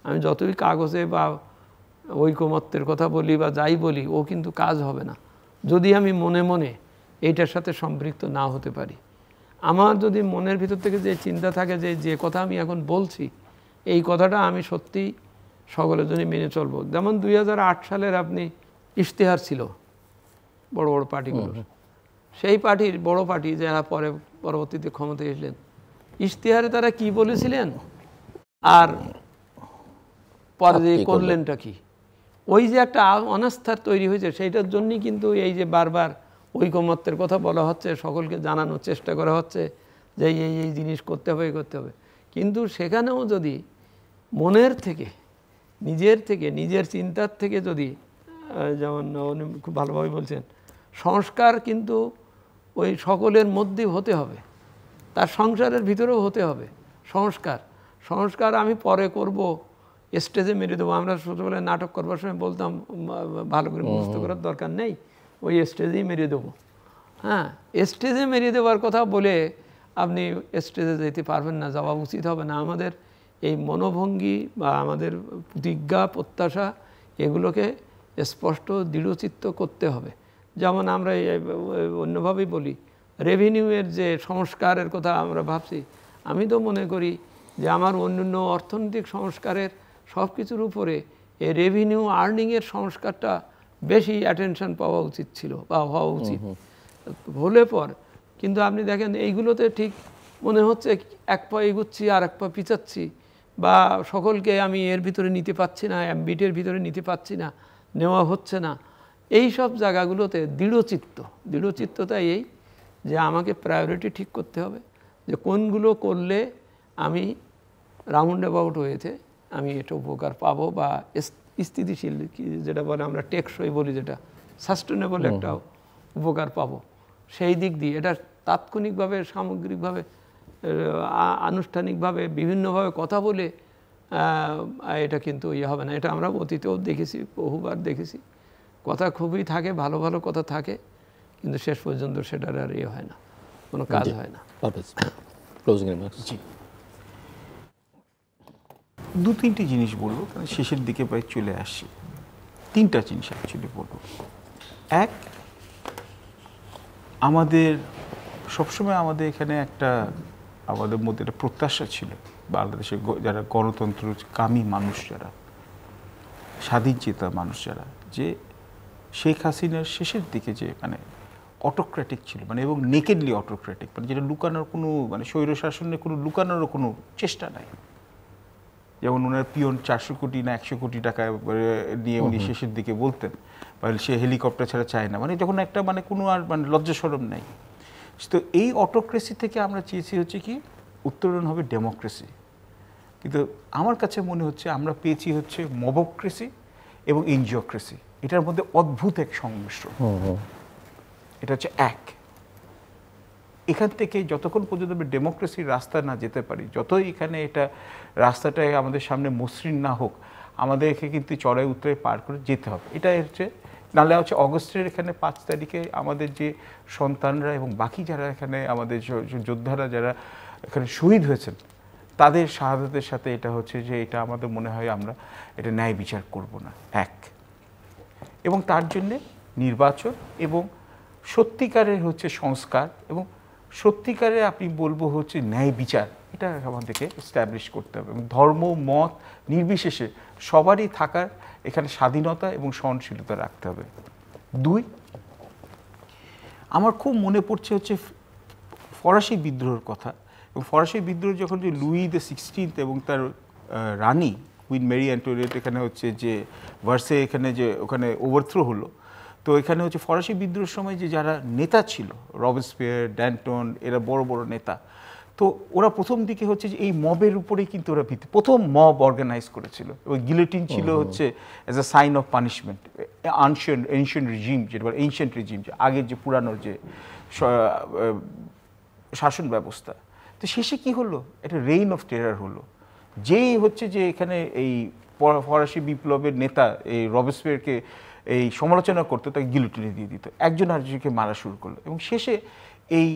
আমি যতই কাগজে বা ঐকমত্যের কথা বলি বা যাই বলি, ও কিন্তু কাজ হবে না যদি আমি মনে মনে এইটার সাথে সম্পৃক্ত না হতে পারি। আমার যদি মনের ভিতর থেকে যে চিন্তা থাকে যে যে কথা আমি এখন বলছি এই কথাটা আমি সত্যি সকলের জন্য মেনে চলবো। যেমন 2008 সালের আপনি ইশতেহার ছিল বড় বড় পার্টিগুলোর, সেই পার্টির বড় পার্টি যারা পরবর্তীতে ক্ষমতায় এসলেন, ইশতেহারে তারা কি বলেছিলেন আর পরে যে করলেনটা কি, ওই যে একটা অনাস্থার তৈরি হয়েছে, সেইটার জন্যই কিন্তু এই যে বারবার ঐকমত্যের কথা বলা হচ্ছে, সকলকে জানানোর চেষ্টা করা হচ্ছে যে এই এই জিনিস করতে হবে করতে হবে। কিন্তু সেখানেও যদি মনের থেকে নিজের চিন্তার থেকে যদি, যেমন উনি খুব ভালোভাবে বলছেন, সংস্কার কিন্তু ওই সকলের মধ্যেই হতে হবে, তার সংসারের ভিতরেও হতে হবে সংস্কার আমি পরে করব, স্টেজে মেরে দেবো। আমরা ছোটোবেলায় নাটক করবার সময় বলতাম ভালো করে মুখস্থ করার দরকার নেই, ওই স্টেজেই মেরে দেবো। হ্যাঁ, স্টেজে মেরে দেওয়ার কথা বলে আপনি স্টেজে যেতে পারবেন না, যাওয়া উচিত হবে না। আমাদের এই মনোভঙ্গি বা আমাদের প্রতিজ্ঞা প্রত্যাশা এগুলোকে স্পষ্ট দৃঢ়চিত্ত করতে হবে। যেমন আমরা অন্যভাবেই বলি, রেভিনিউয়ের যে সংস্কারের কথা আমরা ভাবছি, আমি তো মনে করি যে আমার অন্যান্য অর্থনৈতিক সংস্কারের সব কিছুর উপরে এই রেভিনিউ আর্নিংয়ের সংস্কারটা বেশি অ্যাটেনশন পাওয়া উচিত ছিল বা হওয়া উচিত হলে পর। কিন্তু আপনি দেখেন এইগুলোতে ঠিক মনে হচ্ছে এক পা এগুচ্ছি আর এক পা পিছাচ্ছি, বা সকলকে আমি এর ভিতরে নিতে পারছি না, অ্যাম্বিটের ভিতরে নিতে পারছি না, নেওয়া হচ্ছে না। এই সব জায়গাগুলোতে দৃঢ়চিত্ততা এই যে আমাকে প্রায়োরিটি ঠিক করতে হবে যে কোনগুলো করলে আমি রাউন্ড অ্যাবাউট হয়েছে আমি এটা উপকার পাবো, বা স্থিতিশীল যেটা বলে আমরা টেকসই বলি, যেটা সাস্টেনেবল একটা উপকার পাবো, সেই দিক দিয়ে এটা তাৎক্ষণিকভাবে সামগ্রিকভাবে আনুষ্ঠানিকভাবে বিভিন্নভাবে কথা বলে এটা কিন্তু হবে না। এটা আমরা অতীতেও দেখেছি, বহুবার দেখেছি। কথা খুবই থাকে, ভালো ভালো কথা থাকে, কিন্তু শেষ পর্যন্ত সেটার আর হয় না, কোনো কাজ হয় না। জি, দু তিনটি জিনিস বলবো, কারণ শেষের দিকে প্রায় চলে আসছি। তিনটা জিনিস অ্যাকচুয়ালি বলবো। এক, আমাদের সবসময় আমাদের এখানে আমাদের মধ্যে একটা প্রত্যাশা ছিল, বাংলাদেশের যারা গণতন্ত্র কামী মানুষ, যারা স্বাধীন চেতা মানুষ, যারা, যে শেখ হাসিনার শেষের দিকে যে অটোক্রেটিক ছিল, এবং নেকেডলি অটোক্রেটিক, যেটা লুকানোর কোনো স্বৈর শাসনের কোনো লুকানোরও কোনো চেষ্টা নাই। যেমন ওনার পিয়ন 400 কোটি না 100 কোটি টাকা নিয়ে উনি শেষের দিকে বলতেন, সে হেলিকপ্টার ছাড়া চায় না, যখন একটা কোনো আর লজ্জা শরম নাই। তো এই অটোক্রেসি থেকে আমরা চেয়েছি হচ্ছে কি উত্তরণ হবে ডেমোক্রেসি, কিন্তু আমার কাছে মনে হচ্ছে আমরা পেয়েছি হচ্ছে মবক্রেসি এবং এনজিওক্রেসি। এটার মধ্যে অদ্ভুত এক সংমিশ্রণ। এটা হচ্ছে এখান থেকে যতক্ষণ পর্যন্ত আমরা ডেমোক্রেসির রাস্তা না যেতে পারি, যতই এখানে এটা রাস্তাটাই আমাদের সামনে মসৃণ না হোক, আমাদেরকে কিন্তু চড়াই উতরাই পার করে যেতে হবে। এটা হচ্ছে, নাহলে হচ্ছে অগস্টের এখানে 5 তারিখে আমাদের যে সন্তানরা এবং বাকি যারা এখানে আমাদের যোদ্ধারা যারা এখানে শহীদ হয়েছেন, তাদের শাহাদাতের সাথে এটা হচ্ছে যে এটা আমাদের মনে হয় আমরা এটা ন্যায় বিচার করব না। এবং তার জন্যে নির্বাচন এবং সত্যিকারের হচ্ছে সংস্কার এবং সত্যিকারের আপনি বলবো হচ্ছে ন্যায় বিচার, এটা আমাদেরকে এস্টাবলিশ করতে হবে। এবং ধর্ম মত নির্বিশেষে সবারই থাকার এখানে স্বাধীনতা এবং সহনশীলতা রাখতে হবে। 2, আমার খুব মনে পড়ছে হচ্ছে ফরাসি বিদ্রোহের কথা। এবং ফরাসি বিদ্রোহ যখন যে লুই দ্য 16 এবং তার রানী কুইন মেরি অ্যান্টোনিয়েট এখানে হচ্ছে যে ভার্সে এখানে যে ওখানে ওভারথ্রো হলো, তো এখানে হচ্ছে ফরাসি বিদ্রোহের সময় যে যারা নেতা ছিল, রবেসপিয়ার, ড্যান্টন, এরা বড় বড় নেতা, তো ওরা প্রথম দিকে হচ্ছে যে এই মবের উপরেই কিন্তু ওরা প্রথম মব অর্গানাইজ করেছিল। ওই গিলোটিন ছিল হচ্ছে as a sign of punishment, ancient regime, যেটা বলে এনশিয়েন্ট রিজিম, যে আগের যে পুরানোর যে শাসন ব্যবস্থা। তো শেষে কি হলো, একটা রেইন অফ টেরার হলো। যেই হচ্ছে যে এখানে এই ফরাসি বিপ্লবের নেতা এই রবেসপিয়ারকে এই সমালোচনা করতো, তাকে গিলোটিনে দিয়ে দিত, একজন আরেকজনকে মারা শুরু করলো। এবং শেষে এই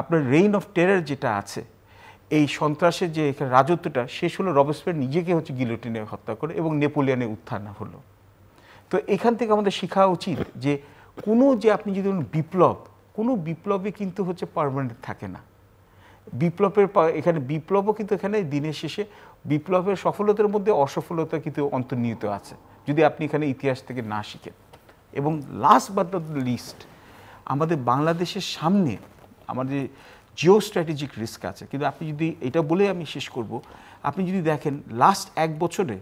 আপনার রেইন অফ টেরার যেটা আছে, এই সন্ত্রাসের যে এখানে রাজত্বটা শেষ হলো, রবেসপিয়ার নিজেকে হচ্ছে গিলোটিনে হত্যা করে এবং নেপোলিয়নের উত্থান হলো। তো এখান থেকে আমাদের শেখা উচিত যে যে আপনি যদি কোনো বিপ্লবে কিন্তু হচ্ছে পার্মানেন্ট থাকে না। এখানে বিপ্লবও কিন্তু এখানে দিনের শেষে বিপ্লবের সফলতার মধ্যে অসফলতা কিন্তু অন্তর্নিহিত আছে যদি আপনি এখানে ইতিহাস থেকে না শিখেন। এবং লাস্ট বাট নট লিস্ট, আমাদের বাংলাদেশের সামনে আমাদের জিও স্ট্র্যাটেজিক রিস্ক আছে। কিন্তু আপনি যদি এটা বলে আমি শেষ করব, আপনি যদি দেখেন লাস্ট 1 বছরে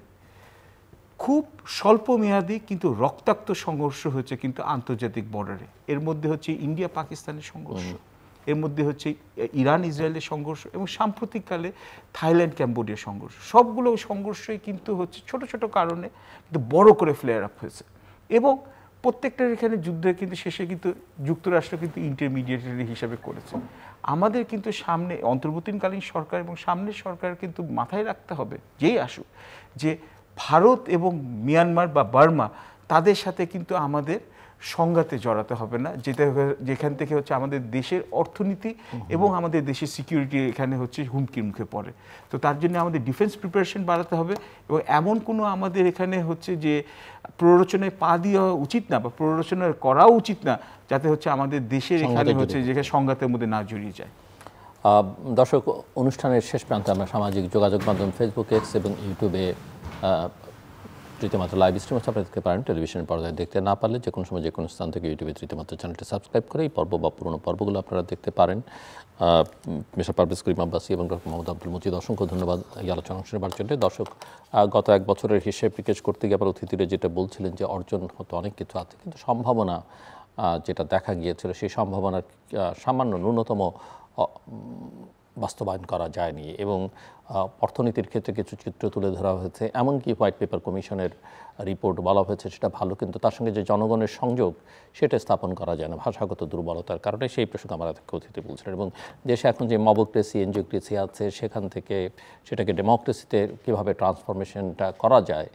খুব স্বল্প মেয়াদী কিন্তু রক্তাক্ত সংঘর্ষ হচ্ছে কিন্তু আন্তর্জাতিক বর্ডারে। এর মধ্যে হচ্ছে ইন্ডিয়া পাকিস্তানের সংঘর্ষ, এর মধ্যে হচ্ছে ইরান ইসরায়েলের সংঘর্ষ, এবং সাম্প্রতিককালে থাইল্যান্ড ক্যাম্বোডিয়ার সংঘর্ষ। সবগুলো সংঘর্ষই কিন্তু হচ্ছে ছোট ছোট কারণে কিন্তু বড় করে ফ্লেয়ার আপ হয়েছে। এবং প্রত্যেকটার এখানে যুদ্ধে কিন্তু শেষে কিন্তু যুক্তরাষ্ট্র কিন্তু ইন্টারমিডিয়েটারি হিসাবে করেছে। আমাদের কিন্তু সামনে অন্তর্বর্তীকালীন সরকার এবং সামনের সরকার কিন্তু মাথায় রাখতে হবে, যেই আসুক, যে ভারত এবং মিয়ানমার বা বার্মা তাদের সাথে কিন্তু আমাদের সংঘাতে জড়াতে হবে না, যেখান থেকে হচ্ছে আমাদের দেশের অর্থনীতি এবং আমাদের দেশের সিকিউরিটি এখানে হচ্ছে হুমকির মুখে পড়ে। তো তার জন্য আমাদের ডিফেন্স প্রিপারেশন বাড়াতে হবে, এবং এমন কোনো আমাদের এখানে হচ্ছে যে প্ররোচনায় পা দেওয়া উচিত না বা প্ররোচনা করা উচিত না, যাতে হচ্ছে আমাদের দেশের এখানে হচ্ছে যেখানে সংঘাতের মধ্যে না জড়িয়ে যায়। দর্শক, অনুষ্ঠানের শেষ প্রান্তে আমরা সামাজিক যোগাযোগ মাধ্যম ফেসবুক, এক্স এবং ইউটিউবে তৃতীয় মাত্রা লাইভ স্ট্রিম আপনারা দেখতে পারেন। টেলিভিশনের পর্দায় দেখতে না পারলে যে কোনো সময় যে কোনো স্থান থেকে ইউটিউবে তৃতীয় মাত্রা চ্যানেলটি সাবস্ক্রাইব করে এই পর্ব বা পুরোনো পর্বগুলো আপনারা দেখতে পারেন। মিস্টার পারভেজ করিম আব্বাসী এবং ডক্টর মোহাম্মদ আব্দুল মজিদ, অসংখ্য ধন্যবাদ এই আলোচনা শুনবার জন্য। দর্শক, গত 1 বছরের হিসেব নিকেশ করতে গিয়ে আবার অতিথিরা যেটা বলছিলেন যে অর্জন হতো অনেক কিছু আছে, কিন্তু সম্ভাবনা যেটা দেখা গিয়েছিল সেই সম্ভাবনার সামান্য ন্যূনতম বাস্তবায়ন করা যায়নি। এবং অর্থনীতির ক্ষেত্রে কিছু চিত্র তুলে ধরা হয়েছে, এমনকি হোয়াইট পেপার কমিশনের রিপোর্ট বলা হয়েছে সেটা ভালো, কিন্তু তার সঙ্গে যে জনগণের সংযোগ সেটা স্থাপন করা যায় না ভাষাগত দুর্বলতার কারণে। সেই প্রসঙ্গে আমার অতিথি বলছিলেন। এবং দেশে এখন যে মবক্রেসি, এনজিওক্রেসি আছে, সেখান থেকে সেটাকে ডেমোক্রেসিতে কীভাবে ট্রান্সফরমেশনটা করা যায়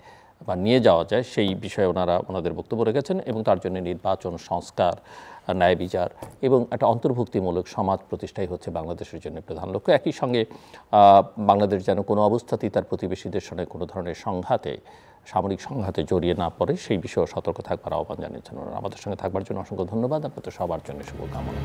বা নিয়ে যাওয়া যায় সেই বিষয়ে ওনাদের বক্তব্য রেখেছেন। এবং তার জন্য নির্বাচন, সংস্কার, ন্যায় বিচার এবং একটা অন্তর্ভুক্তিমূলক সমাজ প্রতিষ্ঠাই হচ্ছে বাংলাদেশের জন্য প্রধান লক্ষ্য। একই সঙ্গে বাংলাদেশ যেন কোনো অবস্থাতেই তার প্রতিবেশীদের সঙ্গে কোনো ধরনের সামরিক সংঘাতে জড়িয়ে না পড়ে সেই বিষয়ে সতর্ক থাকবার আহ্বান জানিয়েছেন। আমাদের সঙ্গে থাকবার জন্য অসংখ্য ধন্যবাদ। আপনাদের সবার জন্য শুভকামনা।